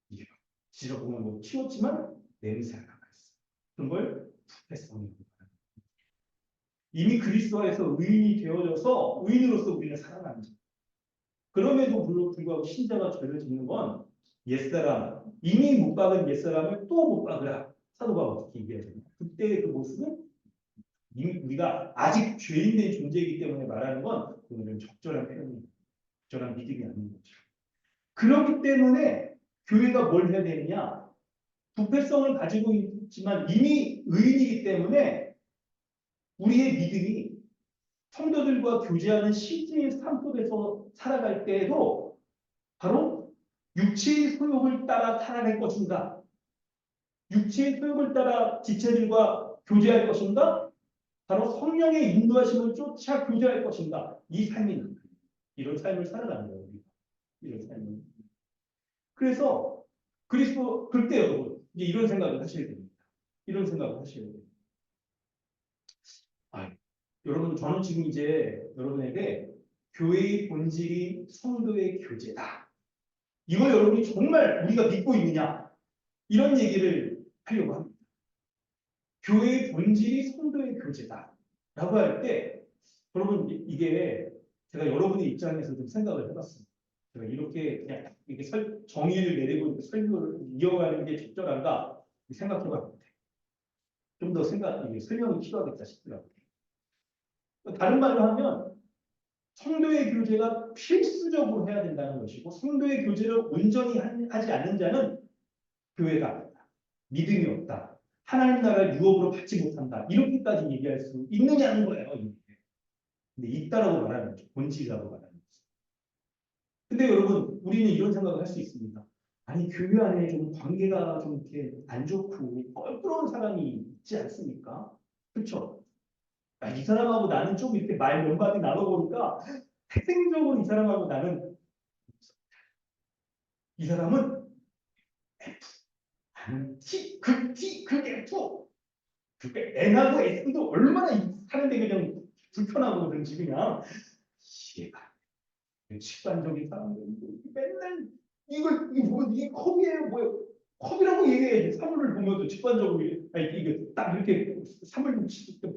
이게 지저분한 거 치웠지만 냄새가 남아있어. 그런 걸 부패성이라고 합니다. 이미 그리스도에서 의인이 되어져서 의인으로서 우리는 살아가는 거죠. 그럼에도 불구하고 신자가 죄를 짓는 건 옛사람, 이미 못 박은 옛사람을 또 못 박으라. 사도 바울은 어떻게 얘기하잖아요. 그때의 그 모습은 이미 우리가 아직 죄인된 존재이기 때문에 말하는 건 오늘은 적절한 표현입니다. 적절한 믿음이 아닌 거죠. 그렇기 때문에 교회가 뭘 해야 되느냐? 부패성을 가지고 있지만 이미 의인이기 때문에 우리의 믿음이 성도들과 교제하는 실제의 삶 속에서 살아갈 때에도 바로 육체의 소욕을 따라 살아갈 것인가? 육체의 소욕을 따라 지체들과 교제할 것인가? 바로 성령의 인도하심을 쫓아 교제할 것인가? 이 삶이 이런 삶을 살아가는 거예요. 이런 삶을. 그래서 그리스도 그때 여러분 이제 이런 생각을 하셔야 됩니다. 이런 생각을 하셔야 돼요. 여러분 저는 지금 이제 여러분에게 교회의 본질이 성도의 교제다. 이걸 여러분이 정말 우리가 믿고 있느냐? 이런 얘기를 하려고 합니다. 교회의 본질이 성도의 교제다. 라고 할 때 여러분 이게 제가 여러분의 입장에서 좀 생각을 해봤습니다. 제가 이렇게 그냥 이렇게 정의를 내리고 이렇게 설교를 이어가는 게 적절한가 생각해봤는데 좀 더 이게 설명이 필요하겠다 싶더라고요. 다른 말로 하면 성도의 교제가 필수적으로 해야 된다는 것이고 성도의 교제를 온전히 하지 않는 자는 교회가 아니다. 믿음이 없다. 하나님 나라를 유업으로 받지 못한다. 이렇게까지 얘기할 수 있느냐는 거예요. 이게. 근데 있다라고 말하는 거죠. 본질이라고 말하는 거죠. 근데 여러분 우리는 이런 생각을 할 수 있습니다. 아니 교회 안에 좀 관계가 좀 이렇게 안 좋고 껄끄러운 사람이 있지 않습니까? 그렇죠? 아, 이 사람하고 나는 좀 이렇게 말 몇 마디 나눠보니까 태생적으로 이 사람하고 이 사람은 나는 T, T, F. 그게 N하고 S도 얼마나 사는데 그냥 불편하고 그런지 그냥 이해가 직관적인 사람들 맨날 이 컵이에요 뭐예요? 컵이라고 얘기해야지 사물을 보면서 직관적으로 아니 이게 딱 이렇게 사물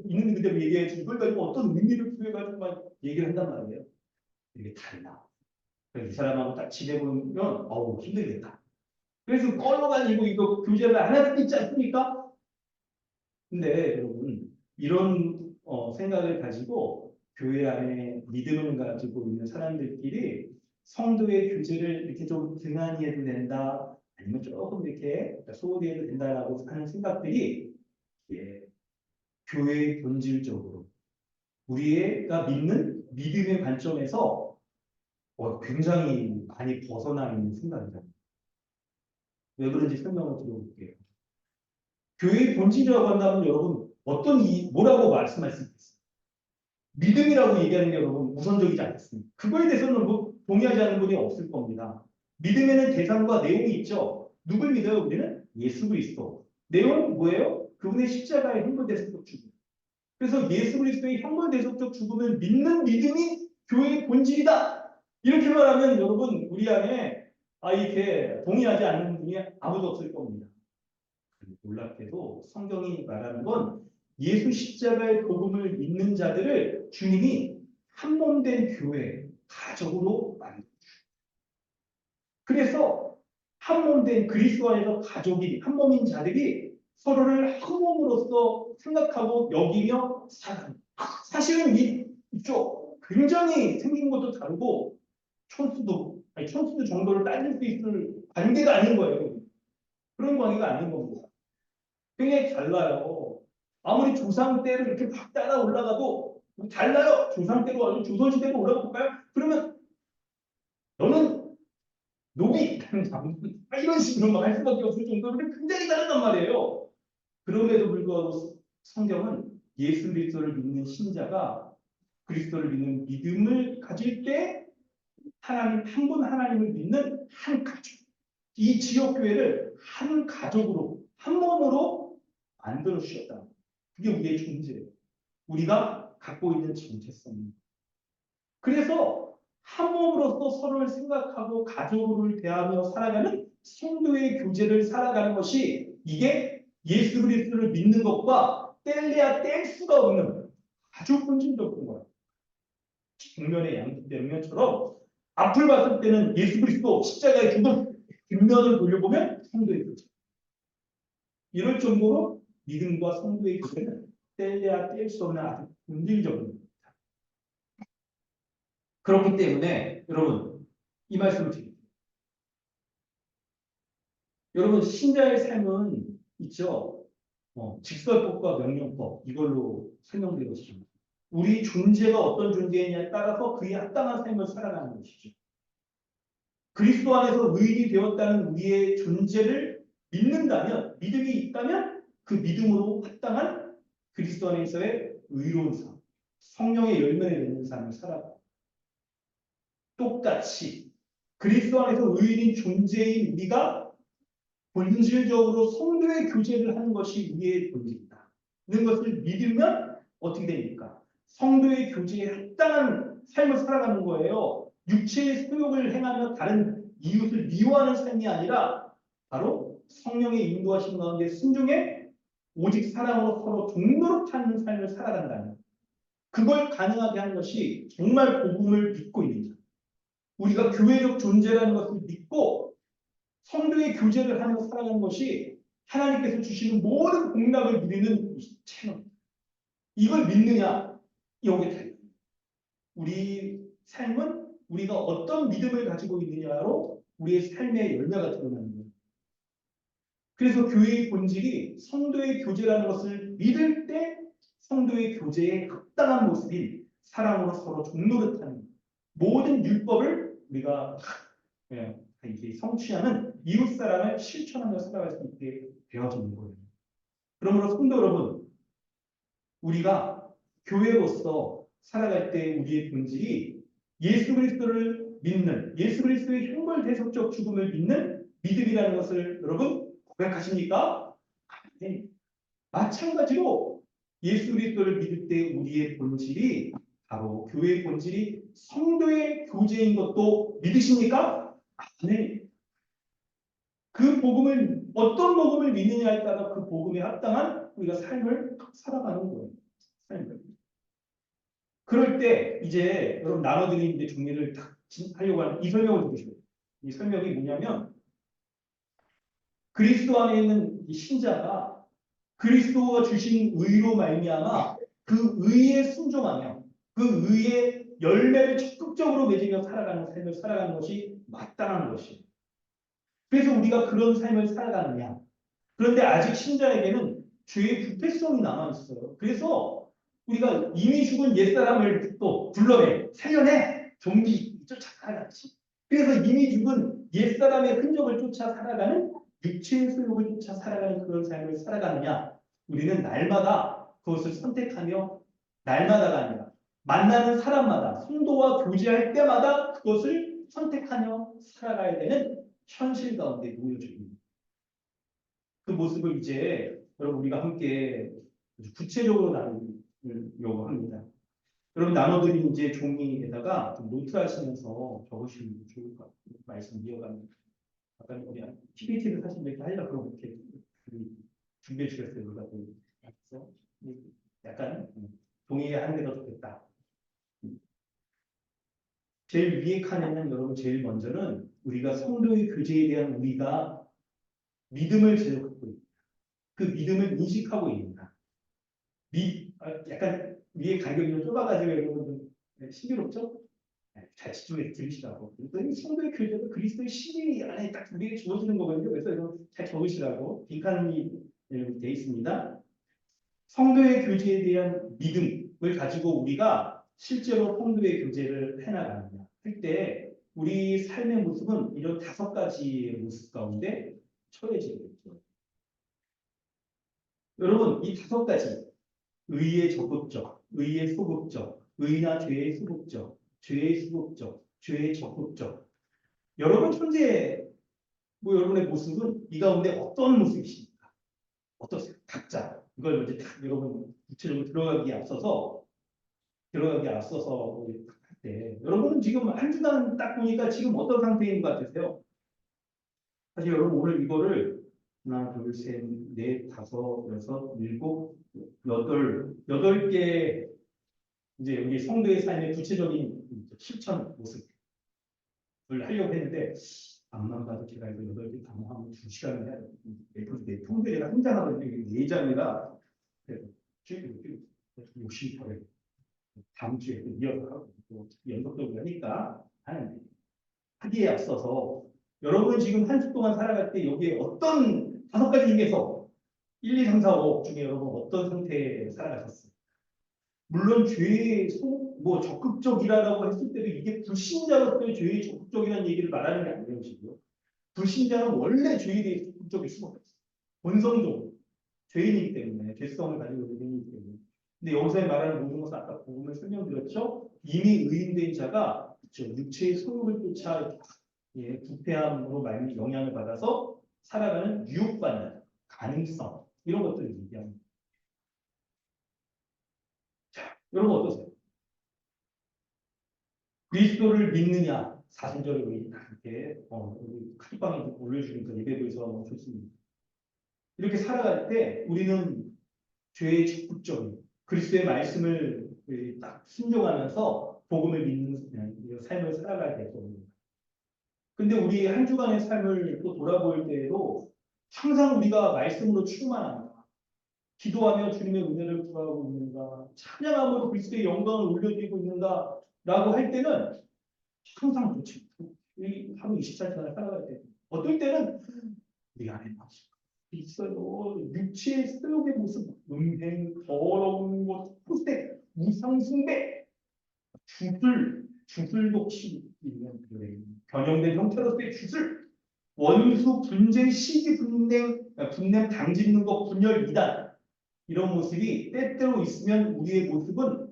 있는 그대로 얘기해야지 이걸 가지고 어떤 의미를 부여해가지고 막 얘기를 한단 말이에요. 이게 달라. 그래서 이 사람하고 딱 지내보면 어우 힘들겠다. 그래서 꺼려가지고 이거 교제를 안 할 수 있지 않습니까? 근데 여러분 이런 생각을 가지고 교회 안에 믿음을 가지고 있는 사람들끼리 성도의 교제를 이렇게 좀 등한히 해도 된다 아니면 조금 이렇게 소홀히 해도 된다라고 하는 생각들이 예, 교회의 본질적으로 우리가 믿는 믿음의 관점에서 굉장히 많이 벗어나 있는 생각이다. 왜 그런지 설명을 드려볼게요. 교회의 본질이라고 한다면 여러분 뭐라고 말씀할 수 있겠어요? 믿음이라고 얘기하는 게 여러분 우선적이지 않겠습니까? 그거에 대해서는 뭐 동의하지 않는 분이 없을 겁니다. 믿음에는 대상과 내용이 있죠. 누굴 믿어요? 우리는 예수 그리스도. 내용은 뭐예요? 그분의 십자가의 형벌대속적 죽음. 그래서 예수 그리스도의 형벌대속적 죽음을 믿는 믿음이 교회의 본질이다. 이렇게 말하면 여러분 우리 안에 이렇게 동의하지 않는 분이 아무도 없을 겁니다. 놀랍게도 성경이 말하는 건 예수 십자가의 복음을 믿는 자들을 주님이 한 몸 된 교회, 가족으로 만들어요. 그래서 한 몸 된 그리스도 안에서 가족이 한 몸인 자들이 서로를 한 몸으로서 생각하고 여기며 살아갑니다. 사실은 이쪽 굉장히 생긴 것도 다르고 천수도 정도를 따질 수 있을 관계가 아닌 거예요. 그런 관계가 아닌 겁니다. 굉장히 달라요. 아무리 조상 때를 이렇게 막 따라 올라가도 달라요. 조상 때로 아주 조선시대로 올라가 볼까요? 그러면 너는 노비 이런 식으로 막 할 수밖에 없을 정도로 굉장히 다르단 말이에요. 그럼에도 불구하고 성경은 예수 그리스도를 믿는 신자가 그리스도를 믿는 믿음을 가질 때 하나님 한 분 하나님을 믿는 한 가족. 이 지역 교회를 한 가족으로 한 몸으로 만들어 주셨다. 그게 우리의 존재예요. 우리가 갖고 있는 정체성입니다. 그래서 한 몸으로서 서로를 생각하고 가족을 대하며 살아가는 성도의 교제를 살아가는 것이 이게 예수 그리스도를 믿는 것과 뗄래야 뗄 수가 없는 아주 본질적인 거예요. 정면의 양면처럼 앞을 봤을 때는 예수 그리스도 십자가의 죽음, 뒷면을 돌려보면 성도의 교제. 이럴 정도로 믿음과 성도의 교제는 뗄래야 뗄 수 없는 아주 본질적인 겁니다. 그렇기 때문에 여러분 이 말씀을 드립니다. 여러분 신자의 삶은 있죠. 직설법과 명령법 이걸로 설명된 것이죠. 우리 존재가 어떤 존재냐에 따라서 그에 합당한 삶을 살아가는 것이죠. 그리스도 안에서 의인이 되었다는 우리의 존재를 믿는다면, 믿음이 있다면 그 믿음으로 합당한 그리스도 안에서의 의로운 삶, 성령의 열매를 맺는 삶을 살아가. 똑같이 그리스도 안에서 의인인 존재인 우리가 본질적으로 성도의 교제를 하는 것이 우리의 본질이다. 이런 것을 믿으면 어떻게 됩니까? 성도의 교제에 합당한 삶을 살아가는 거예요. 육체의 소욕을 행하며 다른 이웃을 미워하는 삶이 아니라 바로 성령의 인도하신 가운데 순종해 오직 사랑으로 서로 동료롭게 하는 삶을 살아간다는 그걸 가능하게 하는 것이 정말 복음을 믿고 있는 자. 우리가 교회적 존재라는 것을 믿고 성도의 교제를 하며 살아가는 것이 하나님께서 주시는 모든 복락을 누리는 이 채널. 이걸 믿느냐? 여기에 달려. 우리 삶은 우리가 어떤 믿음을 가지고 있느냐로 우리의 삶의 열매가 드러나는 거예요. 그래서 교회의 본질이 성도의 교제라는 것을 믿을 때 성도의 교제에 합당한 모습인 사랑으로 서로 종노릇하는 모든 율법을 우리가 이게 성취하는 이웃 사랑을 실천하며 살아갈 수 있게 되어지는 거예요. 그러므로 성도 여러분, 우리가 교회로서 살아갈 때 우리의 본질이 예수 그리스도를 믿는, 예수 그리스도의 형벌대속적 죽음을 믿는 믿음이라는 것을 여러분 고백하십니까? 네. 마찬가지로 예수 그리스도를 믿을 때 우리의 본질이 바로 교회의 본질이 성도의 교제인 것도 믿으십니까? 네. 그 복음을 어떤 복음을 믿느냐에 따라 그 복음에 합당한 우리가 삶을 살아가는 거예요. 삶을. 그럴 때 이제 여러분 나눠드린 이제 정리를 딱 하려고 하는 이 설명을 들으시고 이 설명이 뭐냐면 그리스도 안에 있는 이 신자가 그리스도가 주신 의로 말미암아 그 의에 순종하며 그 의의 열매를 적극적으로 맺으며 살아가는 삶을 살아가는 것이 마땅한 것이에요. 그래서 우리가 그런 삶을 살아가느냐. 그런데 아직 신자에게는 죄의 부패성이 남아있어요. 그래서 우리가 이미 죽은 옛사람을 또 불러내, 살려내, 좀비 쫓아가지. 그래서 이미 죽은 옛사람의 흔적을 쫓아 살아가는 육체의 소욕을 쫓아 살아가는 그런 삶을 살아가느냐. 우리는 날마다 그것을 선택하며 날마다가 아니라 만나는 사람마다 성도와 교제할 때마다 그것을 선택하며 살아가야 되는 현실 가운데 놓여져 있는 그 모습을 이제 여러분 우리가 함께 구체적으로 나누려고 합니다. 여러분 나눠드린 이제 종이에다가 좀 노트하시면서 적으시면 좋을 것 같아요. 말씀 이어가는 아까 우리 PPT를 사실 이렇게 하려고 그러고 이렇게 준비해 주셨어요. 우리가 그래서 약간 종이에 하는 게 더 좋겠다. 제일 위에 칸에는 여러분 제일 먼저는 우리가 성도의 교제에 대한 우리가 믿음을 제대로 갖고 있다. 그 믿음을 인식하고 있다. 약간 위에 간격이 좀 좁아가지고 여러분 좀 신비롭죠? 잘 집중해서 들으시라고. 그랬더니 성도의 교제가 그리스도의 신이 안에 딱 우리에게 주어지는 거거든요. 그래서 여러분 잘 적으시라고 빈칸이 되어 있습니다. 성도의 교제에 대한 믿음을 가지고 우리가 실제로 성도의 교제를 해나가느냐 할 때 우리 삶의 모습은 이런 5가지의 모습 가운데 처해지겠죠. 여러분 이 5가지 의의 적극적, 의의 소극적, 의나 죄의 소극적, 죄의 소극적, 죄의 적극적. 여러분 현재 여러분의 모습은 이 가운데 어떤 모습이십니까? 어떠세요? 각자 이걸 이제 딱 여러분 구체적으로 들어가기 앞서서 할 때 여러분은 지금 한 주간 딱 보니까 지금 어떤 상태인 것 같으세요? 사실 여러분 오늘 이거를 하나, 둘, 셋, 넷, 다섯, 여섯, 일곱, 여덟 개 이제 여기 성도의 삶의 구체적인 실천 모습을 하려고 했는데 앞만 봐도 제가 이거 8개 방어하면 2시간을 해야 돼요. 내 평소에 제가 혼자 하거든요. 4장이라 쭉 욕심이 버려요. 다음 주에 이어서 하고 연속적으로 하니까 하는데 하기에 앞서서 여러분 지금 한 주 동안 살아갈 때 여기에 어떤 5가지 중에서 1, 2, 3, 4, 5 중에 여러분 어떤 상태에 살아가셨어요? 물론 죄의 적극적이라고 했을 때도 이게 불신자로서의 죄의 적극적이라는 얘기를 말하는 게 아니에요. 지금. 불신자는 원래 죄에 대해 적극적일 수가 없어요. 본성적으로. 죄인이기 때문에, 죄성을 가지고 있는 죄인이기 때문에. 근데 여기서 말하는 모든 것은 아까 복음을 설명드렸죠. 이미 의인된 자가 육체의 소욕을 쫓아 부패함으로 말미 영향을 받아서 살아가는 유혹받는 가능성 이런 것들을 얘기합니다. 자, 여러분 어떠세요? 그리스도를 믿느냐? 4절에 우리 이렇게 카톡방에 올려주니까 예배부에서 너무 좋습니다. 이렇게 살아갈 때 우리는 죄의 적극적인 그리스도의 말씀을 딱 순종하면서 복음을 믿는 삶을 살아가야 될 겁니다. 근데 우리 한 주간의 삶을 또 돌아볼 때에도 항상 우리가 말씀으로 충만한가, 기도하며 주님의 은혜를 구하고 있는가, 찬양함으로 그리스도의 영광을 올려드리고 있는가라고 할 때는 항상 그렇지. 우리 하루 24시간을 살아갈 때 어떨 때는 우리 안에 있어요. 육체의 소욕의 모습, 음행, 더러운 것, 후색, 우상숭배, 주술 욕심 있는 변형된 형태로서의 주술, 원수, 분쟁, 시기, 분냄, 당짓는 것, 분열, 이단 이런 모습이 때때로 있으면 우리의 모습은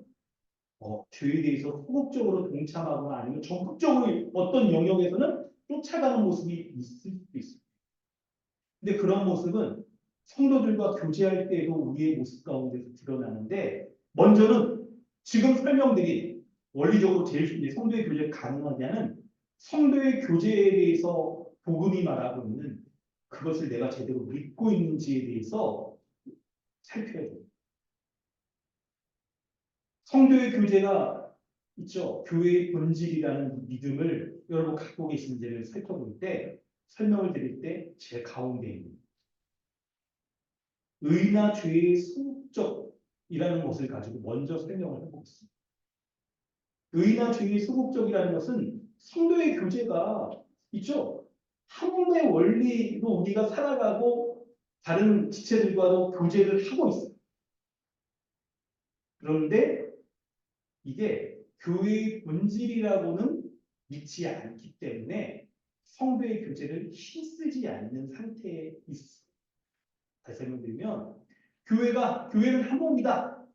죄에 대해서 소극적으로 동참하거나 아니면 적극적으로 어떤 영역에서는 쫓아가는 모습이 있을 수도 있습니다. 근데 그런 모습은 성도들과 교제할 때에도 우리의 모습 가운데서 드러나는데 먼저는 지금 설명드린 원리적으로 제일 성도의 교제가 가능하냐는 성도의 교제에 대해서 복음이 말하고 있는 그것을 내가 제대로 믿고 있는지에 대해서 살펴야 됩니다. 성도의 교제가 있죠. 교회의 본질이라는 믿음을 여러분 갖고 계신지를 살펴볼 때 설명을 드릴 때 제 가운데 있는 의나 죄의 소극적이라는 것을 가지고 먼저 설명을 해보겠습니다. 의나 죄의 소극적이라는 것은 성도의 교제가 있죠. 하나님의 원리로 우리가 살아가고 다른 지체들과도 교제를 하고 있어요. 그런데 이게 교회의 본질이라고는 믿지 않기 때문에 성도의 교제를 힘쓰지 않는 상태에 있어요. 다시 설명드리면 교회는 한 몸이다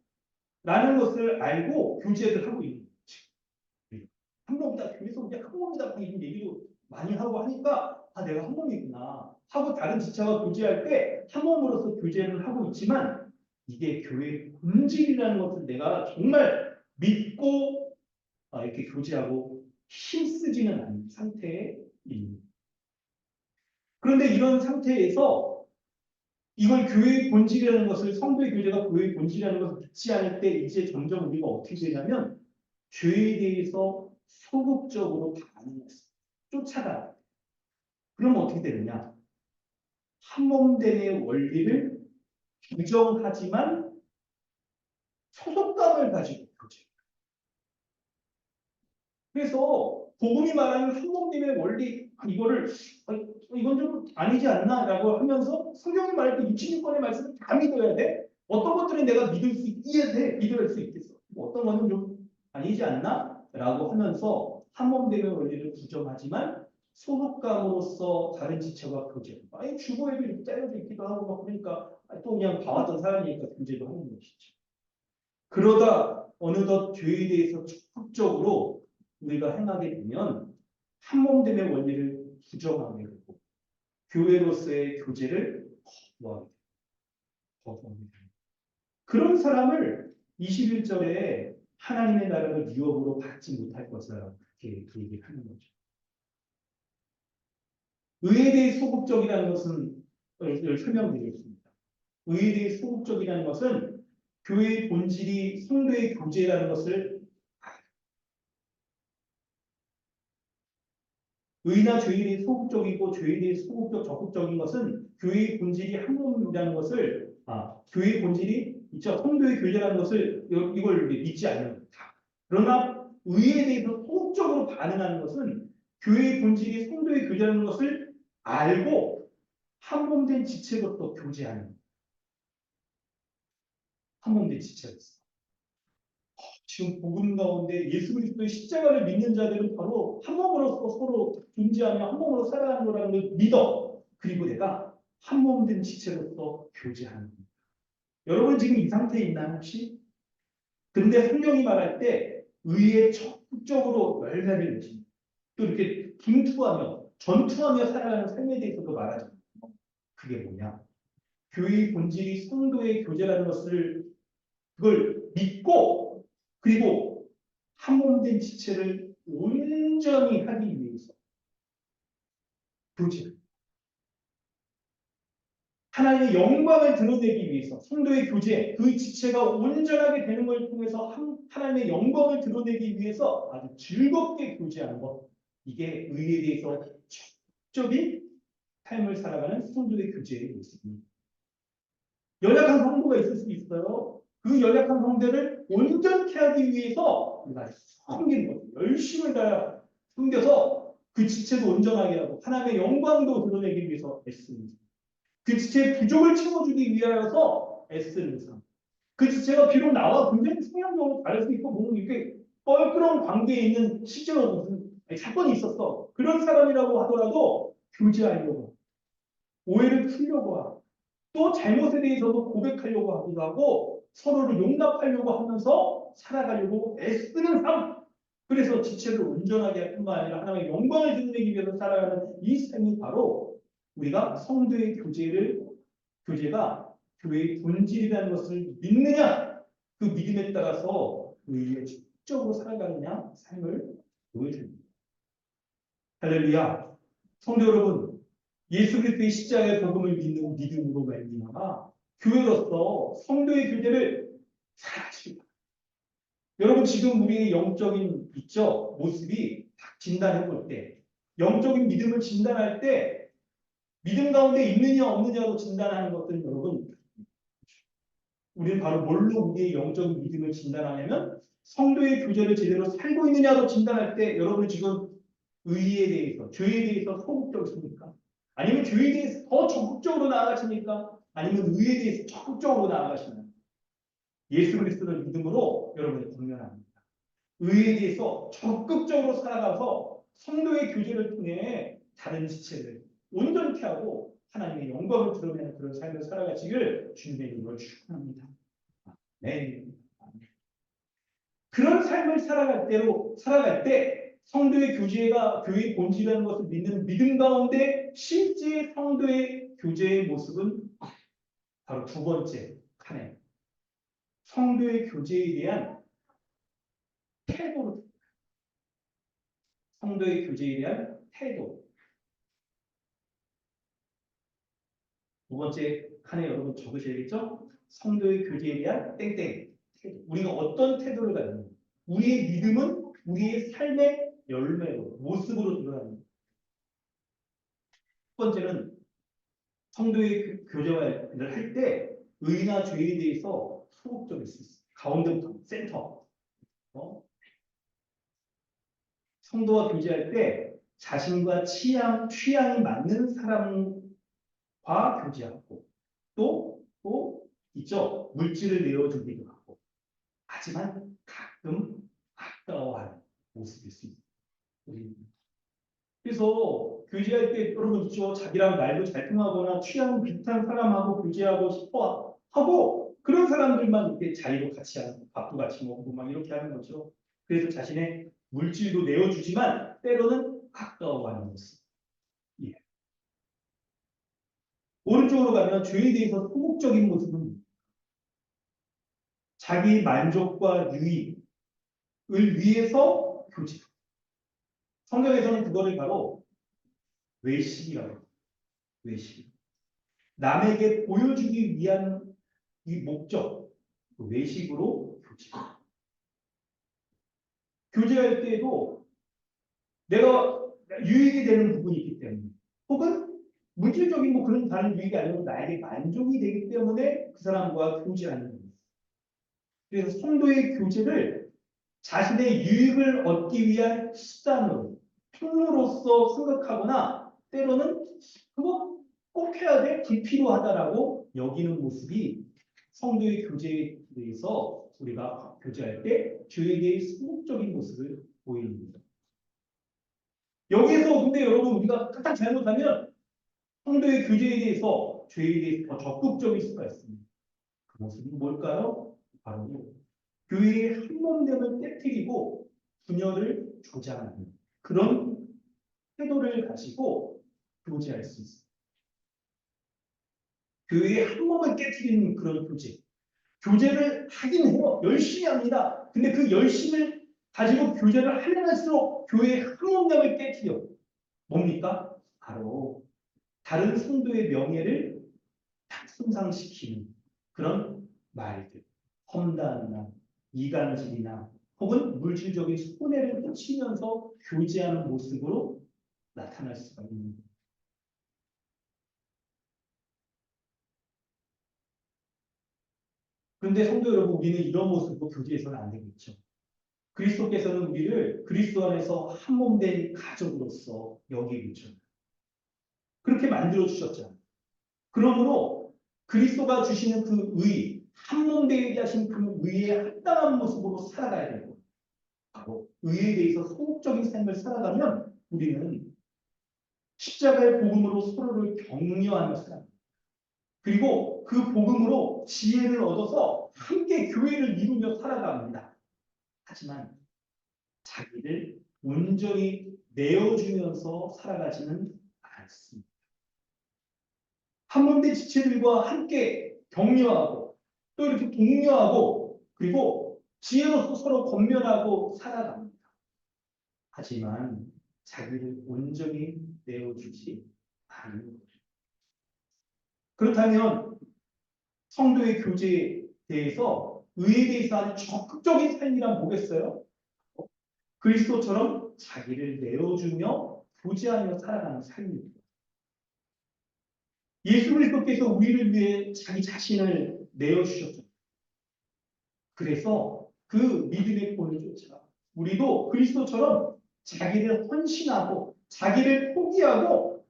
라는 것을 알고 교제를 하고 있는 거죠. 한 몸이다. 교회에서 우리가 한 몸이다. 이런 얘기도 많이 하고 하니까 내가 한 몸이구나 하고 다른 지체와 교제할 때 한 몸으로서 교제를 하고 있지만 이게 교회의 본질이라는 것을 내가 정말 믿고 이렇게 교제하고 힘쓰지는 않는 상태에 있는 거예요. 그런데 이런 상태에서 이걸 교회의 본질이라는 것을 성도의 교제가 교회의 본질이라는 것을 믿지 않을 때 이제 점점 우리가 어떻게 되냐면 죄에 대해서 소극적으로 반응했어. 쫓아가. 그럼 어떻게 되느냐? 한몸됨의 원리를 부정하지만 소속감을 가지고 교제. 그래서 복음이 말하는 한몸됨의 원리 이건 좀 아니지 않나라고 하면서 성경이 말할 때 66권의 말씀을 다 믿어야 돼. 어떤 것들은 내가 믿을 수 있겠어. 어떤 것은 좀 아니지 않나라고 하면서 한몸됨의 원리를 부정하지만 소속감으로서 다른 지체와 교제. 주보에도 이렇게 짜여져 있기도 하고 막 그러니까 또 그냥 봐왔던 사람이니까 교제도 하는 것이죠. 그러다 어느덧 죄에 대해서 적극적으로 우리가 행하게 되면 한몸됨의 원리를 부정하게 되고 교회로서의 교제를 거부하게 됩니다. 그런 사람을 21절에 하나님의 나라를 유업으로 받지 못할 것이라고 그렇게 얘기하는 거죠. 의에 대해 소극적이라는 것은 설명드리겠습니다. 의에 대해 소극적이라는 것은 교회의 본질이 성도의 교제라는 것을 의나 죄에 대해 소극적이고 죄에 대해 적극적인 것은 교회의 본질이 한 몸이라는 것을 교회의 본질이 있죠. 성도의 교제라는 것을 이걸 믿지 않는 겁니다. 그러나 의에 대해서 소극적으로 반응하는 것은 교회의 본질이 성도의 교제라는 것을 알고 한 몸된 지체로서 교제하는 한 몸된 지체로서. 지금 복음 가운데 예수 그리스도의 십자가를 믿는 자들은 바로 한 몸으로서 서로 존재하며 한 몸으로 살아가는 거라는 걸 믿어. 그리고 내가 한 몸 된 지체로서 교제하는 겁니다. 여러분 지금 이 상태에 있나요 혹시? 근데 성경이 말할 때 의에 적극적으로 열매를 맺습니다. 또 이렇게 분투하며 전투하며 살아가는 삶에 대해서도 말하잖아요. 그게 뭐냐? 교회의 본질이 성도의 교제라는 것을 그걸 믿고 그리고 한 몸된 지체를 온전히 하기 위해서 교제. 하나님의 영광을 드러내기 위해서 성도의 교제, 그 지체가 온전하게 되는 걸 통해서 하나님의 영광을 드러내기 위해서 아주 즐겁게 교제하는 것. 이게 의에 대해서 적극적인 삶을 살아가는 성도의 교제의 모습입니다. 연약한 성도가 있을 수 있어요. 그 연약한 성도를 온전케 하기 위해서 우리가 섬기는 것, 열심을 다해 섬겨서 그 지체도 온전하게 하고 하나님의 영광도 드러내기 위해서 애씁니다. 그 지체의 부족을 채워주기 위하여서 애쓰는 삶. 그 지체가 비록 나와 굉장히 성향적으로 다를 수 있고 뭐 이렇게 껄끄러운 관계에 있는 실제로 무슨 사건이 있었어. 그런 사람이라고 하더라도 교제하려고 오해를 풀려고 하고 또 잘못에 대해서도 고백하려고 하기도 하고 서로를 용납하려고 하면서 살아가려고 애쓰는 삶. 그래서 지체를 온전하게 할 뿐만 아니라 하나님의 영광을 드러내기 위해서 살아가는 이 삶이 바로 우리가 성도의 교제가 교회의 본질이라는 것을 믿느냐, 그 믿음에 따라서 의에 적극적으로 살아가느냐 삶을 보여줍니다. 할렐루야. 성도 여러분, 예수 그리스도의 십자가의 복음을 믿는 믿음으로 말미암아 교회로서 성도의 교제를 살아가시기 바랍니다. 여러분 지금 우리의 영적인 있죠 모습이 딱 진단해 볼 때, 영적인 믿음을 진단할 때 믿음 가운데 있느냐 없느냐로 진단하는 것들은 여러분 우리는 바로 뭘로 우리의 영적인 믿음을 진단하냐면 성도의 교제를 제대로 살고 있느냐로 진단할 때 여러분 지금 의에 대해서 죄에 대해서 소극적이십니까? 아니면 죄에 대해서 더 적극적으로 나아가십니까? 아니면 의에 대해서 적극적으로 나아가시나요? 예수 그리스도를 믿음으로 여러분이 권면합니다. 의에 대해서 적극적으로 살아가서 성도의 교제를 통해 다른 지체를 온전케 하고 하나님의 영광을 드러내는 그런 삶을 살아가시길 주님의 이름으로 축원합니다. 네. 그런 삶을 살아갈 때 성도의 교제가 교회의 본질이라는 것을 믿는 믿음 가운데 실제 성도의 교제의 모습은 바로 두 번째 칸에 성도의 교제에 대한 태도로 성도의 교제에 대한 태도. 두 번째 칸에 여러분 적으셔야겠죠? 성도의 교제에 대한 땡땡 태도. 우리가 어떤 태도를 가지는 우리의 믿음은 우리의 삶의 열매로 모습으로 드러납니다. 첫 번째는 성도의 교제를 할 때 의나 죄에 대해서 소극적일 수 있어요. 가운데부터 센터. 성도와 교제할 때 자신과 취향이 맞는 사람과 교제하고 또 있죠. 물질을 내어주기도 하고 하지만 가끔 아까워하는 모습일 수 있어요. 그래서 교제할 때 여러분 있죠. 자기랑 말도 잘 통하거나 취향 비슷한 사람하고 교제하고 싶어 하고 그런 사람들만 이렇게 자리로 같이 하는 밥도 같이 먹고 막 이렇게 하는 거죠. 그래서 자신의 물질도 내어주지만 때로는 아까워하는 모습. 예. 오른쪽으로 가면 죄에 대해서 소극적인 모습은 자기 만족과 유익을 위해서 교제. 성경에서는 그거를 바로 외식이라고 해요. 외식. 남에게 보여주기 위한 이 목적, 그 외식으로 교제. 교제할 때에도 내가 유익이 되는 부분이 있기 때문에 혹은 물질적인 뭐 그런 다른 유익이 아니고 나에게 만족이 되기 때문에 그 사람과 교제하는 겁니다. 그래서 성도의 교제를 자신의 유익을 얻기 위한 수단으로 통로로서 생각하거나 때로는 그거 꼭 해야 돼 불필요하다라고 여기는 모습이 성도의 교제에 대해서 우리가 교제할 때 죄에 대해 소극적인 모습을 보입니다. 여기에서 근데 여러분 우리가 가장 잘못하면 성도의 교제에 대해서 죄에 대해서 더 적극적일 수가 있습니다. 그 모습은 뭘까요? 바로 교회의 한몸됨을 깨뜨리고 분열을 조장하는 그런 태도를 가지고 교제할 수 있습니다. 교회의 한몸을 깨뜨리는 그런 교제. 교제를 하긴 해요. 열심히 합니다. 근데 그 열심을 가지고 교제를 하면 할수록 교회의 한몸됨을 깨뜨려. 뭡니까? 바로 다른 성도의 명예를 손상시키는 그런 말들, 험담이나 이간질이나 혹은 물질적인 손해를 끼치면서 교제하는 모습으로 나타날 수가 있는 거예요. 그런데 성도 여러분, 우리는 이런 모습으로 교제해서는 안 되겠죠. 그리스도께서는 우리를 그리스도 안에서 한 몸 된 가족으로서 여기고 있죠. 그렇게 만들어 주셨잖아요. 그러므로 그리스도가 주시는 그 의, 한 몸 되게 하신 그 의에 합당한 모습으로 살아가야 되고, 바로 의에 대해서 소극적인 삶을 살아가면 우리는 십자가의 복음으로 서로를 격려하며 살아갑니다. 그리고 그 복음으로 지혜를 얻어서 함께 교회를 이루며 살아갑니다. 하지만 자기를 온전히 내어주면서 살아가지는 않습니다. 한 몸된 지체들과 함께 격려하고 또 이렇게 독려하고 그리고 지혜로서 서로 권면하고 살아갑니다. 하지만 자기를 온전히 내어주지 않는 거죠. 그렇다면 성도의 교제에 대해서 의에 대해서 아주 적극적인 삶이란 뭐겠어요? 그리스도처럼 자기를 내어주며 교제하며 살아가는 삶입니다. 예수 그리스도께서 우리를 위해 자기 자신을 내어주셨죠. 그래서 그 믿음의 본을 쫓아 우리도 그리스도처럼 자기를 헌신하고 자기를 포기하고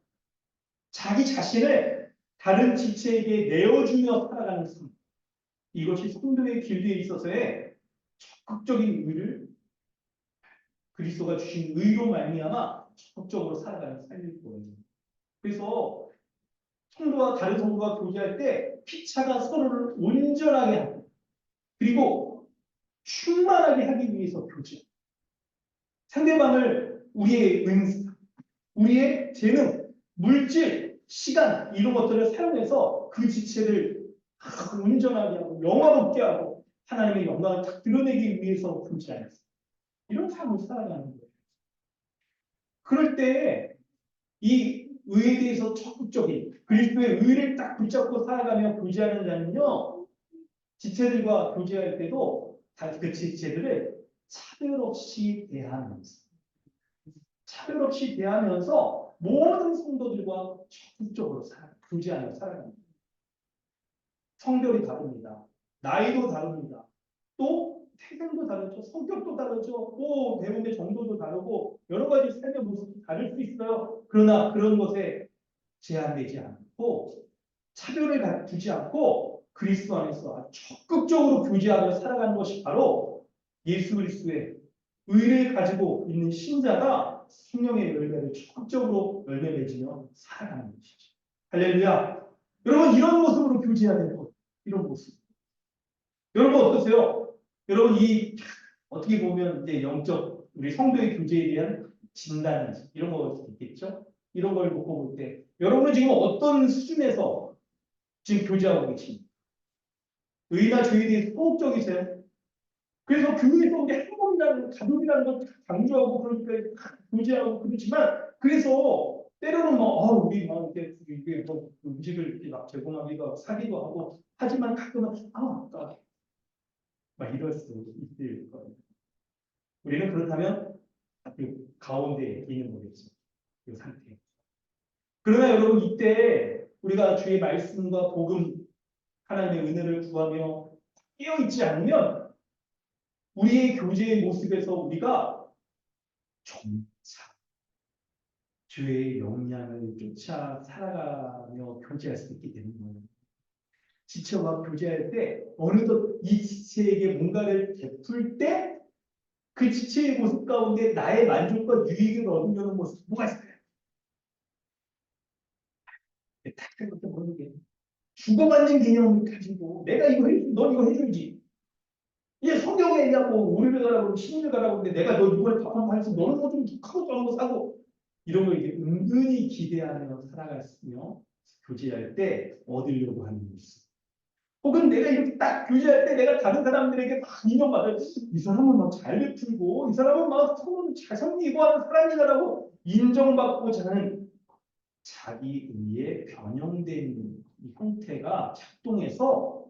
자기 자신을 다른 지체에게 내어주며 살아가는 삶. 이것이 성도의 길드에 있어서의 적극적인 의를 그리스도가 주신 의로 말미암아 적극적으로 살아가는 삶일 거예요. 그래서 성도와 다른 성도가 교제할 때 피차가 서로를 온전하게 하고 그리고 충만하게 하기 위해서 교제. 상대방을 우리의 은사, 우리의 재능, 물질, 시간 이런 것들을 사용해서 그 지체를 온전하게 하고 영화롭게 하고 하나님의 영광을 딱 드러내기 위해서 교제하였습니다. 이런 삶을 살아가는 거예요. 그럴 때 이 의에 대해서 적극적인 그리스도의 의를 딱 붙잡고 살아가며 교제하는 자는요, 지체들과 교제할 때도 그 지체들을 차별 없이 대하면서 모든 성도들과 적극적으로 교제하며 살아갑니다. 성별이 다릅니다. 나이도 다릅니다. 또 태생도 다르죠. 성격도 다르죠. 또 배움의 정도도 다르고 여러 가지 삶의 모습도 다를 수 있어요. 그러나 그런 것에 제한되지 않고 차별을 두지 않고 그리스도 안에서 적극적으로 교제하며 살아가는 것이 바로 예수 그리스도의 의를 가지고 있는 신자가 성령의 열매를 적극적으로 열매 맺으며 살아가는 것이죠. 할렐루야. 여러분 이런 모습으로 교제해야 되는 것. 이런 모습. 여러분 어떠세요? 여러분 이 어떻게 보면 이제 영적 우리 성도의 교제에 대한 진단 이런 거 있겠죠? 이런 걸 놓고 볼 때 여러분은 지금 어떤 수준에서 지금 교제하고 계십니까? 의나 죄에 대해서 소극적이세요? 그래서 교회에서 우리 한 몸이라는 가족이라는 걸 강조하고 그러니까 교제하고 그렇지만 그래서 때로는 뭐 우리 막 이렇게 이게 뭐 음식을 이렇게 막 제공하기도 사기도 하고 하지만 가끔은 아까 막 이럴 수 있을 거예요. 우리는 그렇다면 그 가운데에 있는 거겠죠. 이 상태. 그러나 여러분 이때 우리가 주의 말씀과 복음 하나님의 은혜를 구하며 깨어 있지 않으면 우리의 교제의 모습에서 우리가 점차 주의 영향을 쫓아 살아가며 교제할 수 있게 되는 거예요. 지체와 교제할 때 어느덧 이 지체에게 뭔가를 베풀 때 그 지체의 모습 가운데 나의 만족과 유익을 얻으려는 모습 뭐가 있어요? 딱 생각해 보는 게 주고받는 개념을 가지고 내가 이거 해줘, 넌 이거 해줘야지. 이게 성경에 얘기하고 우리를 가라고 신인을 가라고 하는데 내가 너 이번에 밥 한 번 해서 너는 뭐좀 크고 저런 거 사고 이런 거 이게 은근히 기대하며 살아갔으며 교제할 때 얻으려고 하는 모습. 혹은 내가 이렇게 딱 교제할 때 내가 다른 사람들에게 막 인정받을 이 사람은 막 잘 베풀고 이 사람은 막 성은 잘 섬기고 하는 사람이다라고 인정받고자 하는 자기 의에 변형된 이 형태가 작동해서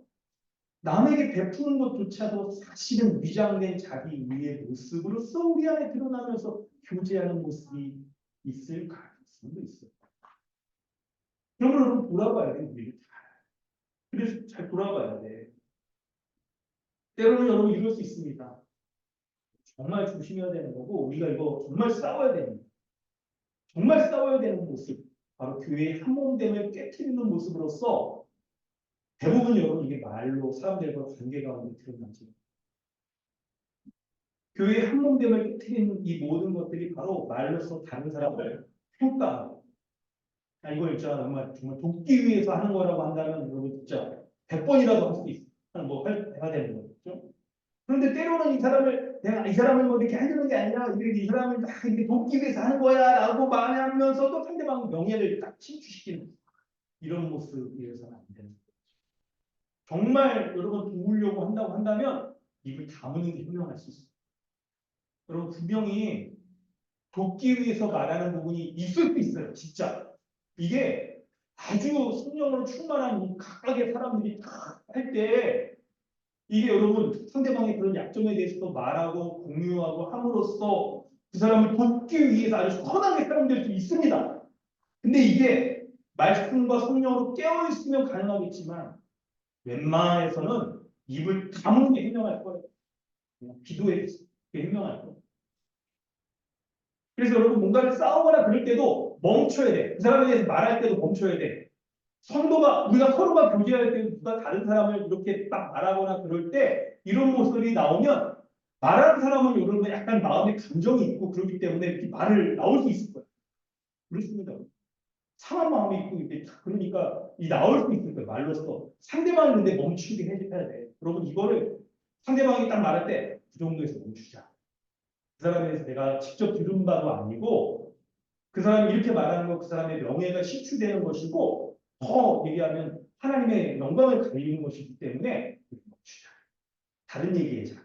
남에게 베푸는 것조차도 사실은 위장된 자기 위의 모습으로서 우리 안에 드러나면서 교제하는 모습이 있을 가능성도 있어요. 그러면 여러분 돌아봐야 돼, 우리를 잘. 그래서 잘 돌아봐야 돼. 때로는 여러분 이럴 수 있습니다. 정말 조심해야 되는 거고 우리가 이거 정말 싸워야 되는 거예요. 정말 싸워야 되는 모습. 바로 교회의 한몸됨을 깨트리는 모습으로서 대부분 여러분 이게 말로 사람들과 관계 가운데 드러나죠. 교회의 한몸됨을 깨트리는 이 모든 것들이 바로 말로서 다른 사람을 평가하고 이걸 있잖아 정말 돕기 위해서 하는 거라고 한다면 여러분 진짜 100번이라도 할 수 있어. 해야 되는 거죠. 그런데 때로는 이 사람을 내가 이 사람을 뭐 이렇게 하려는 게 아니라 이 사람을 딱 이렇게 돕기 위해서 하는 거야라고 말하면서도 상대방 명예를 딱 침투시키는 이런 모습이어서는 안 되는 거죠. 정말 여러분 도우려고 한다고 한다면 입을 다무는 게 현명할 수 있어요. 여러분 분명히 돕기 위해서 말하는 부분이 있을 수 있어요. 진짜 이게 아주 성령으로 충만한 이 각각의 사람들이 다 할 때 이게 여러분 상대방의 그런 약점에 대해서도 말하고 공유하고 함으로써 그 사람을 돕기 위해서 아주 선하게 사람될 수 있습니다. 근데 이게 말씀과 성령으로 깨어 있으면 가능하겠지만 웬만해서는 입을 다무는 게 현명할 거예요. 그냥 기도해 그게 현명할 거예요. 그래서 여러분 뭔가를 싸우거나 그럴 때도 멈춰야 돼. 그 사람에 대해서 말할 때도 멈춰야 돼. 성도가 우리가 서로가 교제할 때 누가 다른 사람을 이렇게 딱 말하거나 그럴 때 이런 모습이 나오면 말하는 사람은 여러분 약간 마음에 감정이 있고 그렇기 때문에 이렇게 말을 나올 수 있을 거예요. 그렇습니다. 상한 마음이 있고 이게 그러니까 이 나올 수 있을 거예요. 말로써 상대방을 근데 멈추게 해줘야 돼. 여러분 이거를 상대방이 딱 말할 때 그 정도에서 멈추자. 그 사람에 대해서 내가 직접 들은 바도 아니고 그 사람이 이렇게 말하는 거 그 사람의 명예가 실추되는 것이고 더 얘기하면 하나님의 영광을 가리는 것이기 때문에 멈추자. 다른 얘기하자.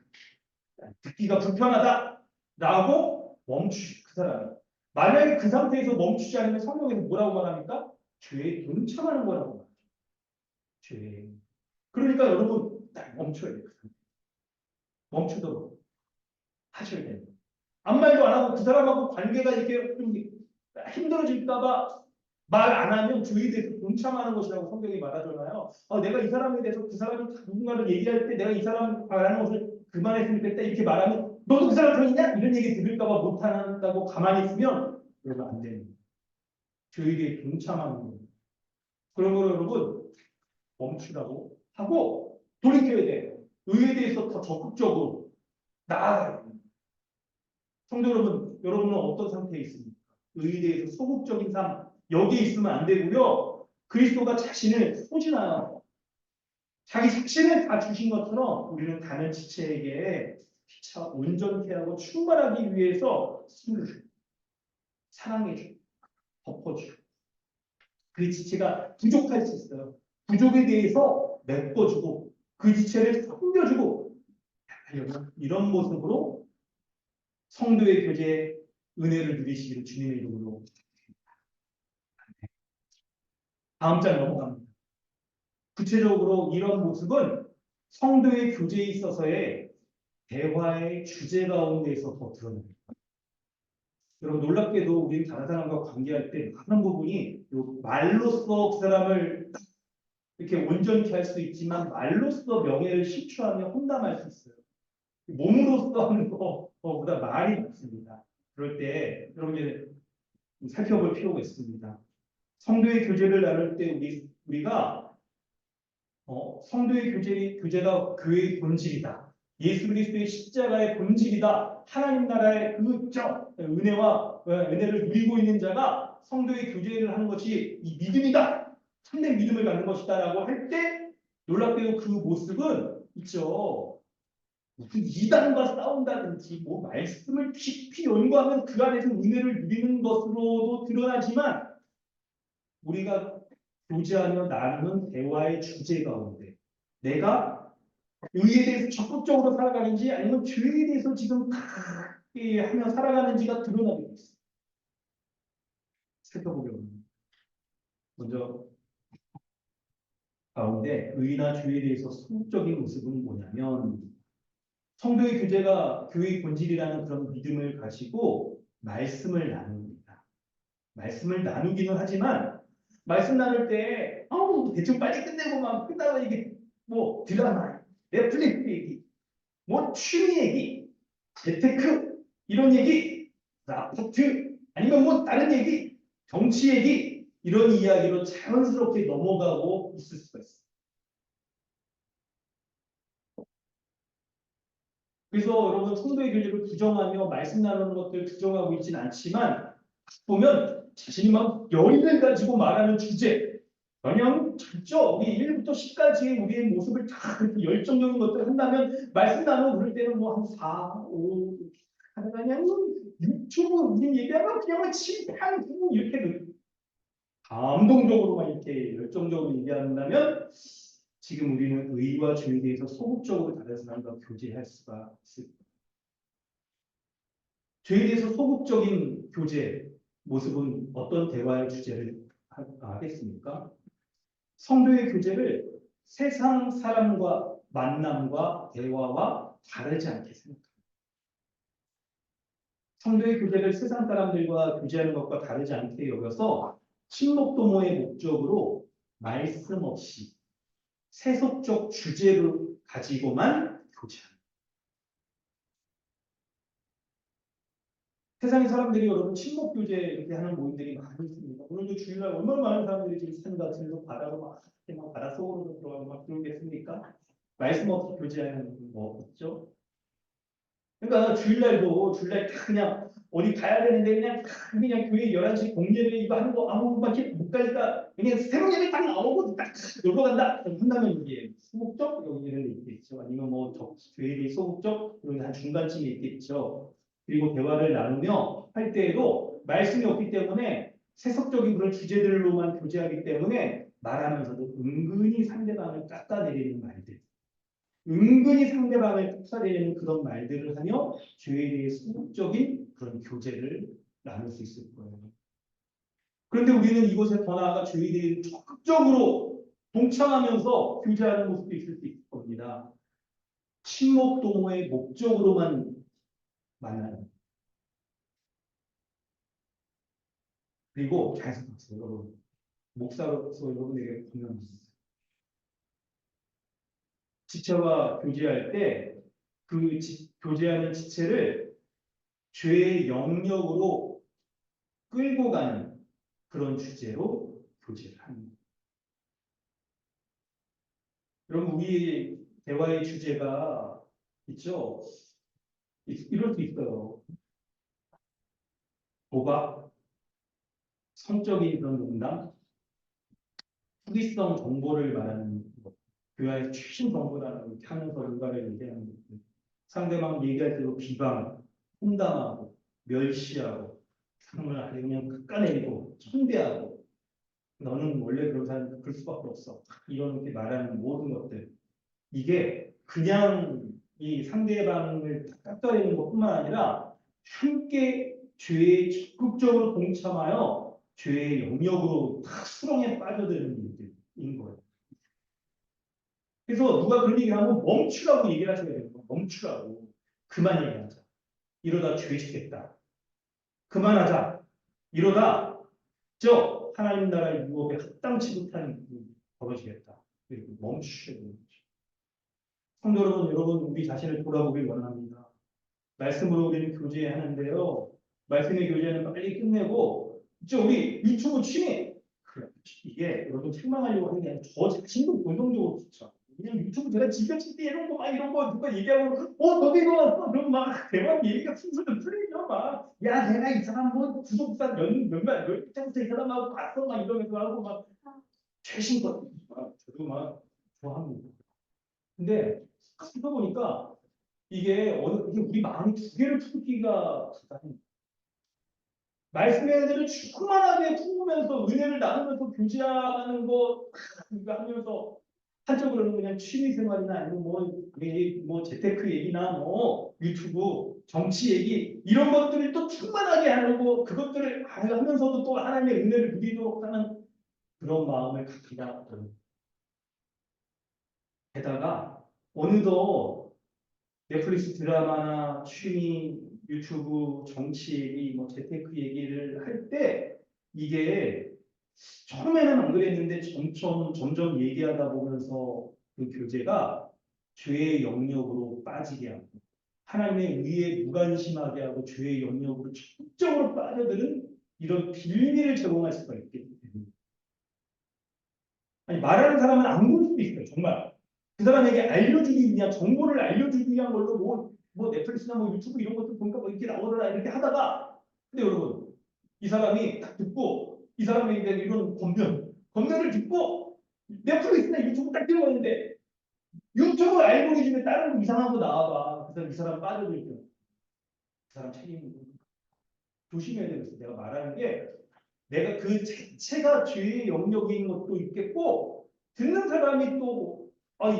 듣기가 불편하다라고 멈추 그 사람이. 만약에 그 상태에서 멈추지 않으면 성경에서 뭐라고 말합니까? 죄에 동참하는 거라고 말하죠. 죄. 그러니까 여러분 딱 멈춰야 돼요. 멈추도록 하셔야 돼요. 아무 말도 안 하고 그 사람하고 관계가 이렇게 좀 힘들어질까봐 말 안 하면 주의에 대해서 동참하는 것이라고 성경이 말하잖아요. 내가 이 사람에 대해서 그 사람이 누군가를 얘기할 때 내가 이 사람 말하는 것을 그만했으면 됐다 이렇게 말하면 너도 그 사람 편이냐? 이런 얘기 들을까봐 못한다고 가만히 있으면 여러분 안 되는 거예요. 주의에 대해 동참하는 거예요. 그런 걸 여러분 멈추라고 하고 돌이켜야 돼요. 의에 대해서 더 적극적으로 나아가야 돼요. 성도 여러분, 여러분은 어떤 상태에 있습니까? 의에 대해서 소극적인 삶, 여기에 있으면 안 되고요. 그리스도가 자신을 소진하여 자기 자신을 다 주신 것처럼 우리는 다른 지체에게 피차 온전케 하고 충만하기 위해서 힘을 주고 사랑해주고 덮어주고 그 지체가 부족할 수 있어요. 부족에 대해서 메꿔주고 그 지체를 섬겨주고 이런 모습으로 성도의 교제에 은혜를 누리시기를 주님의 이름으로 다음 장 넘어갑니다. 구체적으로 이런 모습은 성도의 교제에 있어서의 대화의 주제 가운데에서 더 드러납니다. 여러분 놀랍게도 우리는 다른 사람과 관계할 때 많은 부분이 말로써 그 사람을 이렇게 온전케 할 수 있지만 말로써 명예를 실추하며 험담할 수 있어요. 몸으로써 하는 것보다 말이 많습니다. 그럴 때 여러분 살펴볼 필요가 있습니다. 성도의 교제를 나눌 때 우리가 성도의 교제가 교회의 본질이다. 예수 그리스도의 십자가의 본질이다. 하나님 나라의 은혜를 누리고 있는 자가 성도의 교제를 하는 것이 이 믿음이다. 참된 믿음을 갖는 것이다라고 할 때 놀랍게도 그 모습은 있죠. 무슨 이단과 싸운다든지 말씀을 깊이 연구하면 그 안에서 은혜를 누리는 것으로도 드러나지만 우리가 교제하며 나누는 대화의 주제 가운데 내가 의에 대해서 적극적으로 살아가는지 아니면 죄에 대해서 지금 하며 살아가는지가 드러나게 돼 있어요. 살펴보겠습니다. 먼저 가운데 의나 주에 대해서 소극적인 모습은 뭐냐면 성도의 교제가 교회의 본질이라는 그런 믿음을 가지고 말씀을 나눕니다. 말씀을 나누기는 하지만 말씀 나눌 때 대충 빨리 끝내고 막 끝나고 이게 뭐 드라마, 넷플릭스 얘기, 뭐 취미 얘기, 재테크 이런 얘기, 아파트 아니면 뭐 다른 얘기, 정치 얘기 이런 이야기로 자연스럽게 넘어가고 있을 수가 있어요. 그래서 여러분 성도의 교제를 부정하며 말씀 나누는 것들 부정하고 있지는 않지만 보면 자신이 막 열의를 가지고 말하는 주제 그냥 절죠. 우리 1부터 10까지의 우리의 모습을 다 그렇게 열정적인 것들 한다면 말씀 나누고 그럴 때는 뭐 한 4, 5 하다가 그냥 유튜브 우리 얘기하면 그냥 막 7, 8, 9 이렇게 감동적으로만 이렇게 열정적으로 얘기한다면 지금 우리는 의와 주에 대해서 소극적으로 다른 사람과 교제할 수가 있습니다. 죄에 대해서 소극적인 교제 모습은 어떤 대화의 주제를 하겠습니까? 성도의 교제를 세상 사람과 만남과 대화와 다르지 않게 생각합니다. 성도의 교제를 세상 사람들과 교제하는 것과 다르지 않게 여겨서 침묵 도모의 목적으로 말씀 없이 세속적 주제를 가지고만 교제합니다. 세상의 사람들이 여러분 침묵 교제 이렇게 하는 모임들이 많이 있습니다. 오늘도 주일날 얼마나 많은 사람들이 지금 산과 들로 바다로 막 바다 속으로 들어가고 막 그러겠습니까? 말씀 없이 교제하는 뭐 없죠? 그러니까 주일날 다 그냥 어디 가야 되는데 그냥 교회 11시 공예배 이거 하는 거 아무밖에 못 가니까 그냥 새로운 예배 딱 나오고 딱 놀러 간다 한다면 이게 소극적 여기는 있겠죠. 아니면 뭐 교회에 대해 소극적 여기 한 중간쯤에 있겠죠. 그리고 대화를 나누며 할 때에도 말씀이 없기 때문에 세속적인 그런 주제들로만 교제하기 때문에 말하면서도 은근히 상대방을 깎아내리는 말들. 은근히 상대방을 깎아내리는 그런 말들을 하며 죄에 대해 소극적인 그런 교제를 나눌 수 있을 거예요. 그런데 우리는 이곳에 더 나아가 죄에 대해 적극적으로 동참하면서 교제하는 모습도 있을 수 있을 겁니다. 친목 동호의 목적으로만 만나는. 그리고 계속 여러분 목사로서 여러분에게 분명합니다. 지체와 교제할 때 그 교제하는 지체를 죄의 영역으로 끌고 가는 그런 주제로 교제를 합니다. 여러분 우리 대화의 주제가 있죠? 이럴 수 있어요. 도박, 성적인 그런 농담, 후기성 정보를 말하는 것, 교회의 최신 정보라는 이렇게 하면서 누가를 얘기하는 것들, 상대방 얘기할 때도 비방, 혼담하고 멸시하고 정말 그냥 깎아내리고 천대하고 너는 원래 그런 사람 그럴 수밖에 없어. 이렇게 말하는 모든 것들 이게 그냥 이 상대방을 깎아내리는 것뿐만 아니라 함께 죄에 적극적으로 동참하여 죄의 영역으로 다 수렁에 빠져드는 일들인 거예요. 그래서 누가 그런 얘기를 하면 멈추라고 얘기를 하셔야 돼요. 멈추라고. 그만 얘기하자. 이러다 죄 짓겠다. 그만하자. 이러다 하나님 나라 유업에 합당치 못한 일이 벌어지겠다. 그리고 멈추셔야 됩니다. 성도 여러분, 우리 자신을 돌아보길 원합니다. 말씀으로 우리는 교제하는데요. 말씀의 교제는 빨리 끝내고, 우리 유튜브 취미. 이게 여러분 책망하려고 하는 게 아니라 저 자신도 본능적으로 좋죠. 그냥 유튜브 제가 지겨칠 때 이런 거 누가 얘기하고, 너도 이거 왔어? 그럼 막 대박 얘기가 순서를 풀리죠. 막, 야, 내가 이 사람 뭐 구독자 몇 장부터 이 사람하고 봤어? 막 이러면서 하고 막 최신껏 저도 막 좋아합니다. 근데 하다 보니까 이게 우리 마음이 두 개를 품기가 부담입니다. 말씀의 은혜를 충만하게 품으면서 은혜를 나누면서 교제하는 거 하면서 한쪽으로는 그냥 취미 생활이나 아니면 뭐 재테크 얘기나 뭐 유튜브 정치 얘기 이런 것들을 또 충만하게 하고 그것들을 하면서도 또 하나님의 은혜를 누리도록 하는 그런 마음을 갖기가 어렵습니다. 게다가 어느덧 넷플릭스 드라마나 취미, 유튜브, 정치, 뭐 재테크 얘기를 할 때 이게 처음에는 안 그랬는데 점점 얘기하다 보면서 그 교재가 죄의 영역으로 빠지게 하고 하나님의 의에 무관심하게 하고 죄의 영역으로 적극적으로 빠져드는 이런 빌미를 제공할 수가 있기 때문에 아니 말하는 사람은 안 볼 수도 있어요. 정말 그 사람에게 알려주기 위한 정보를 알려주기 위한 걸로 뭐 넷플릭스나 뭐 유튜브 이런 것도 보니까 뭐 이렇게 나오더라 이렇게 하다가 근데 여러분 이 사람이 딱 듣고 이 사람에게 이런 권면을 듣고 넷플릭스나 유튜브 딱 들어갔는데 유튜브 알고리즘에 다른 거 이상한 거 나와봐. 그래서 이 사람 빠져들 때 그 사람 책임 조심해야 되겠어. 내가 말하는 게 내가 그 자체가 죄의 영역인 것도 있겠고 듣는 사람이 또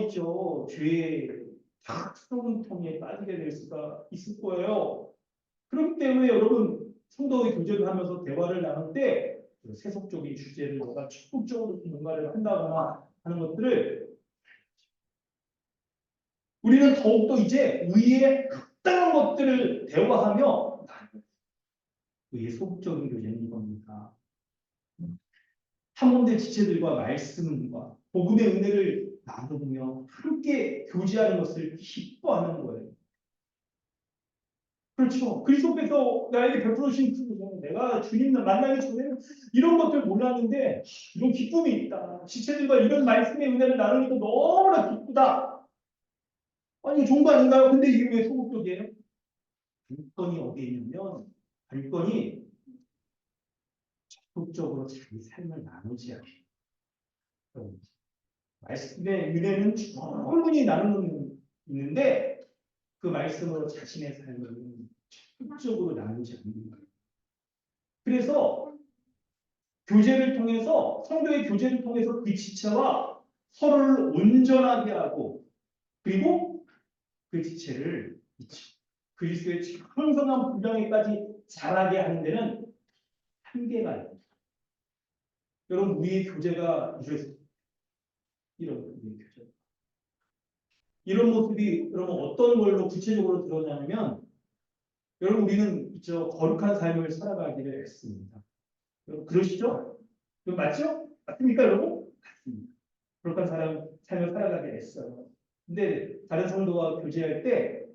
있죠. 죄의 탁소금통에 빠지게 될 수가 있을 거예요. 그렇기 때문에 여러분 성도의 교제를 하면서 대화를 나눌 때 세속적인 주제를 내가 적극적으로 뭔가를 한다거나 하는 것들을 우리는 더욱더 이제 의의 합당한 것들을 대화하며 의의 소극적인 교제는 이겁니다. 탐험된 지체들과 말씀과 복음의 은혜를 나누며 함께 교제하는 것을 기뻐하는 거예요. 그렇죠. 그리스도께서 나에게 베풀어 주신 내가 주님 만나기 전에는 이런 것들 몰랐는데 이런 기쁨이 있다. 지체들과 이런 말씀의 은혜를 나누니까 너무나 기쁘다. 아니 좋은 거 아닌가요? 근데 이게 왜 소극적이에요? 관건이 어디에 있냐면 관건이 적극적으로 자기 삶을 나누지 않아요. 말씀의 은혜는 충분히 나누는 있는데 그 말씀으로 자신의 삶을 적극적으로 나누지 않는 거예요. 그래서 교제를 통해서 성도의 교제를 통해서 그 지체와 서로를 온전하게 하고 그리고 그 지체를 그리스도의 청성한 분량에까지 자라게 하는 데는 한계가 있습니다. 여러분 우리의 교제가 이런 우리의 교제. 이런 모습이 여러분 어떤 걸로 구체적으로 드러나냐면 여러분 우리는 있죠 거룩한 삶을 살아가기를 했습니다. 여러분 그러시죠? 맞죠? 맞습니까 여러분? 맞습니다. 거룩한 삶을 살아가게 했어요. 근데 다른 성도와 교제할 때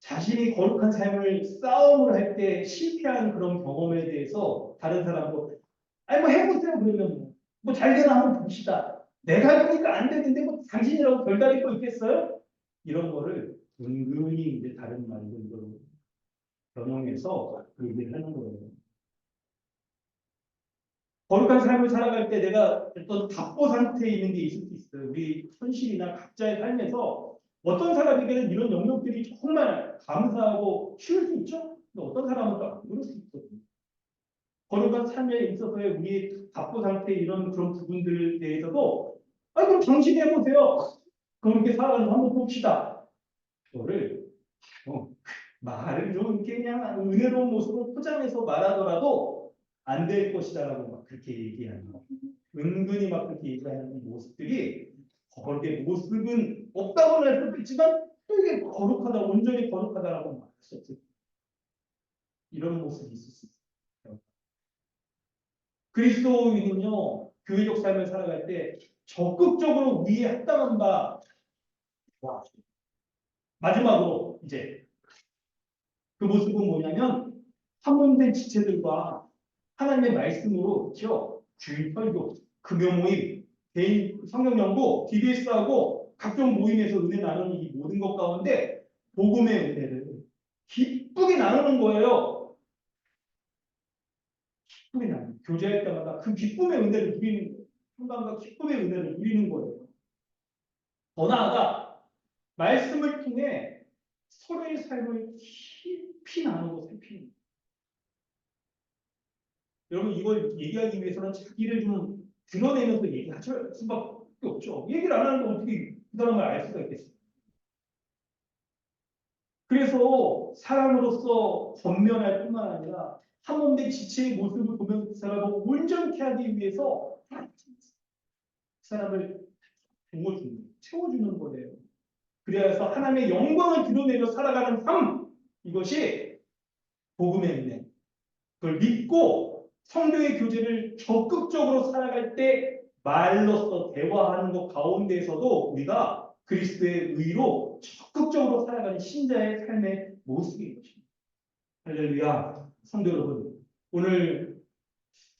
자신이 거룩한 삶을 싸움을 할 때 실패한 그런 경험에 대해서 다른 사람도 아니 뭐 해보세요 그러면 뭐 잘 되나 한번 봅시다. 내가 해보니까 안 되는데 뭐 당신이라고 별다를 거 있겠어요? 이런 거를 은근히 이제 다른 말들로 변형해서 그 얘기를 하는 거예요. 거룩한 삶을 살아갈 때 내가 어떤 답보 상태에 있는 게 있을 수 있어요. 우리 현실이나 각자의 삶에서 어떤 사람에게는 이런 영역들이 정말 감사하고 쉬울 수 있죠. 근데 어떤 사람은 또 안 그럴 수 있거든요. 거룩한 삶에 있어서의 우리 답보 상태 이런 그런 부분들에 대해서도 그럼 당신이 해보세요. 그렇게 살아가는 거 한번 봅시다. 그거를 말을 좀 이렇게 그냥 은혜로운 모습으로 포장해서 말하더라도 안 될 것이다라고 막 그렇게 얘기하는 거. 은근히 막 그렇게 얘기하는 모습들이 거룩의 모습은 없다고는 할 수도 있지만 또 이게 거룩하다, 온전히 거룩하다라고 말할 수 없어요. 이런 모습이 있을 수 있어요. 그리스도인은요, 교회적 삶을 살아갈 때 적극적으로 위에 합당한 바, 마지막으로 이제 그 모습은 뭐냐면 한몸된 지체들과 하나님의 말씀으로 그렇죠? 주일 설교, 금요 모임, 개인 성경 연구, DBS하고 각종 모임에서 은혜 나누는 이 모든 것 가운데 복음의 은혜를 기쁘게 나누는 거예요. 기쁘게 나누는 교제할 때마다 그 기쁨의 은혜를 누리는 평강과 기쁨의 은혜를 누리는 거예요. 더 나아가 말씀을 통해 서로의 삶을 깊이 나누고 살피는 거예요. 여러분 이걸 얘기하기 위해서는 자기를 좀 드러내면서 얘기할 수밖에 없죠. 얘기를 안 하는데 어떻게 그 사람을 알 수가 있겠어요. 그래서 사람으로서 권면할 뿐만 아니라 한 몸된 지체의 모습을 보면서 그 사람을 온전케 하기 위해서 그 사람을 부어주는 거예요. 채워주는 거예요. 그래서 하나님의 영광을 드러내며 살아가는 삶, 이것이 복음의 은혜. 그걸 믿고 성도의 교제를 적극적으로 살아갈 때 말로써 대화하는 것 가운데에서도 우리가 그리스도의 의로 적극적으로 살아가는 신자의 삶의 모습인 것입니다. 할렐루야. 성도 여러분, 오늘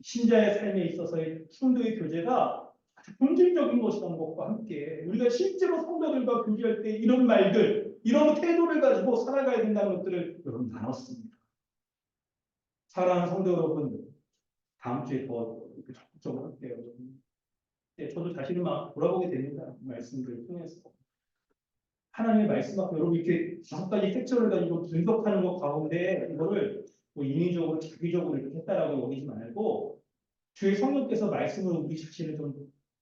신자의 삶에 있어서의 성도의 교제가 아주 본질적인 것이라는 것과 함께 우리가 실제로 성도들과 교제할 때 이런 말들, 이런 태도를 가지고 살아가야 된다는 것들을 여러분 나눴습니다. 사랑하는 성도 여러분, 다음 주에 더 적극적으로 할게요. 네, 저도 자신을 막 돌아보게 됩니다. 말씀들을 통해서. 하나님의 말씀 앞에 여러분 이렇게 5가지 섹션을 가지고 분석하는 것 가운데 이거를 뭐 인위적으로 자기적으로 이렇게 했다라고 여기지 말고 주의 성령께서 말씀을 우리 자신을 좀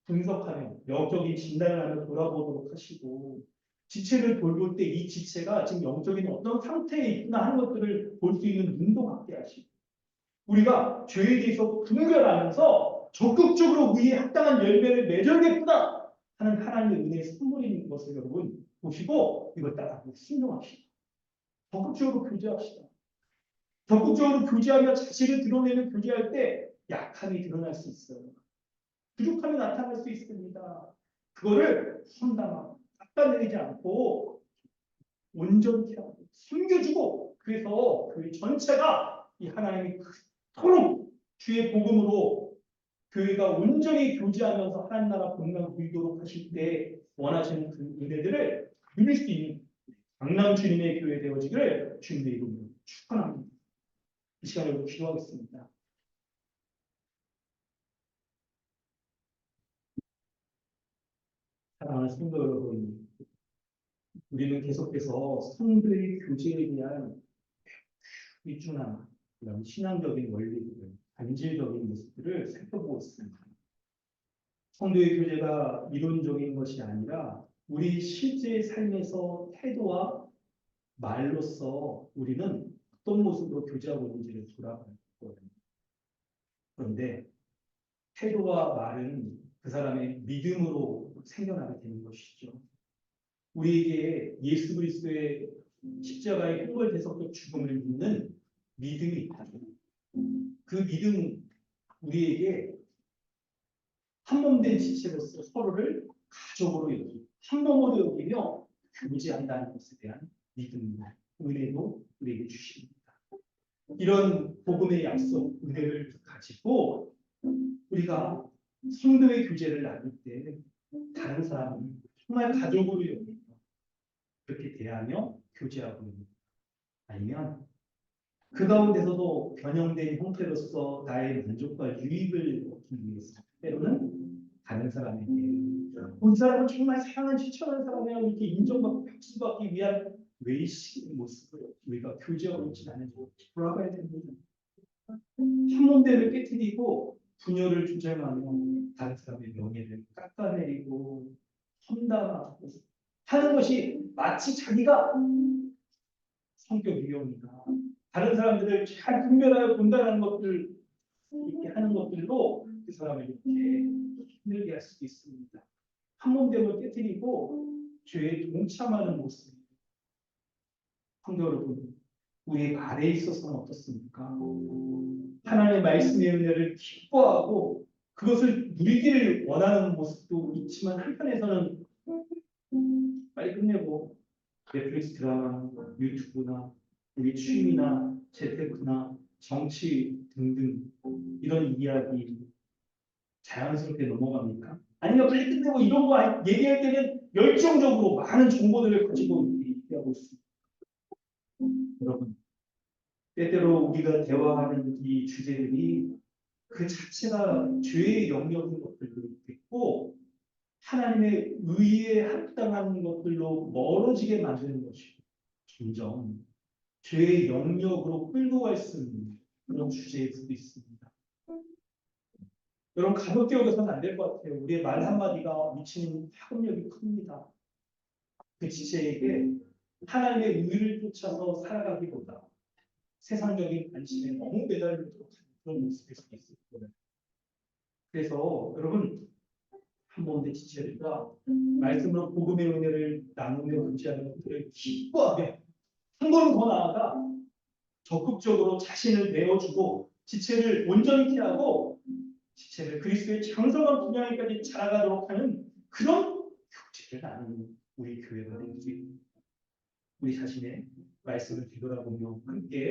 분석하며 영적인 진단을 하며 돌아보도록 하시고 지체를 돌볼 때 이 지체가 지금 영적인 어떤 상태에 있구나 하는 것들을 볼 수 있는 눈도 갖게 하시고 우리가 죄에 대해서 분별하면서 적극적으로 위에 합당한 열매를 맺어야겠구나 하는 하나님의 은혜의 선물인 것을 여러분 보시고 이걸 따라 순종합시다. 적극적으로 교제합시다. 적극적으로 교제하며 자신을 드러내는 교제할 때 약함이 드러날 수 있어요. 부족함이 나타날 수 있습니다. 그거를 선담하고 깎아내리지 않고 온전케 하고 숨겨주고 그래서 그 전체가 이 하나님이 그토록 주의 복음으로 교회가 온전히 교제하면서 하나님 나라 복음을 누리도록 하실 때 원하시는 그 은혜들을 누릴 수 있는 강남 주님의 교회 되어지기를 주님의 이름으로 축원합니다. 이 시간에 기도하겠습니다. 사랑하는 성도 여러분, 우리는 계속해서 성도의 교제에 대한 일준한 이런 신앙적인 원리들, 본질적인 모습들을 살펴보고 있습니다. 성도의 교제가 이론적인 것이 아니라 우리 실제 삶에서 태도와 말로써 우리는 어떤 모습으로 교제하고 있는지를 돌아볼 거예요. 그런데 태도와 말은 그 사람의 믿음으로 생겨나게 되는 것이죠. 우리에게 예수 그리스도의 십자가의 형벌 대속적 죽음을 믿는 믿음이 있다. 그 믿음은 우리에게 한 몸 된 지체로서 서로를 가족으로 여기고 한 몸으로 여기며 교제한다는 것에 대한 믿음과 은혜도 우리에게 주십니다. 이런 복음의 약속, 은혜를 가지고 우리가 성도의 교제를 나눌 때 다른 사람을 정말 가족으로 여기며 그렇게 대하며 교제하고 있는 아니면 그 가운데서도 변형된 형태로서 나의 만족과 유익을 얻기 위해서 때로는 다른 사람에게 이 사람은 정말 사랑을 지쳐하는 사람이야 이렇게 인정받고 박수받기 위한 외식의 모습으로 우리가 교제하고 있지 않은지 돌아가야 됩니다. 한몸대를 깨뜨리고 분열을 주장하며 다른 사람의 명예를 깎아내리고 험담하고 하는 것이 마치 자기가 성격 위험이다. 다른 사람들을 잘 분별하여 본다는 것들 이렇게 하는 것들로 그 사람을 이렇게 힘들게 할 수도 있습니다. 한몸됨을 깨뜨리고 죄에 동참하는 모습. 성도 여러분, 우리 말에 있어서는 어떻습니까? 하나님의 말씀의 은혜를 기뻐하고 그것을 누리기를 원하는 모습도 있지만 한편에서는 빨리 끝내고 넷플릭스 드라마, 유튜브나 우리 취미나 재테크나 정치 등등 이런 이야기 자연스럽게 넘어갑니까? 아니면 빨리 끝내고 이런 거 얘기할 때는 열정적으로 많은 정보들을 가지고 얘기하고 있습니다. 여러분, 때때로 우리가 대화하는 이 주제들이 그 자체가 죄의 영역인 것들도 있고 하나님의 의에 합당한 것들로 멀어지게 만드는 것이고 점점 죄의 영역으로 끌고 갈 수 있는 그런 주제일 수도 있습니다. 여러분 가볍게 여겨서는 안 될 것 같아요. 우리의 말 한마디가 미치는 파급력이 큽니다. 그 지체에게 하나님의 의를 쫓아서 살아가기보다 세상적인 관심에 너무 매달리도록 하는 그런 모습일 수도 있을 거예요. 그래서 여러분 한 몸의 지체들과 말씀으로 복음의 은혜를 나누며 의지하는 것들을 기뻐하며 한 걸음 더 나아가 적극적으로 자신을 내어주고 지체를 온전히 케어하고 지체를 그리스도의 장성한 분량에까지 자라가도록 하는 그런 교제를 나누는 우리 교회가 되는 우리 자신의 말씀을 뒤돌아보며 함께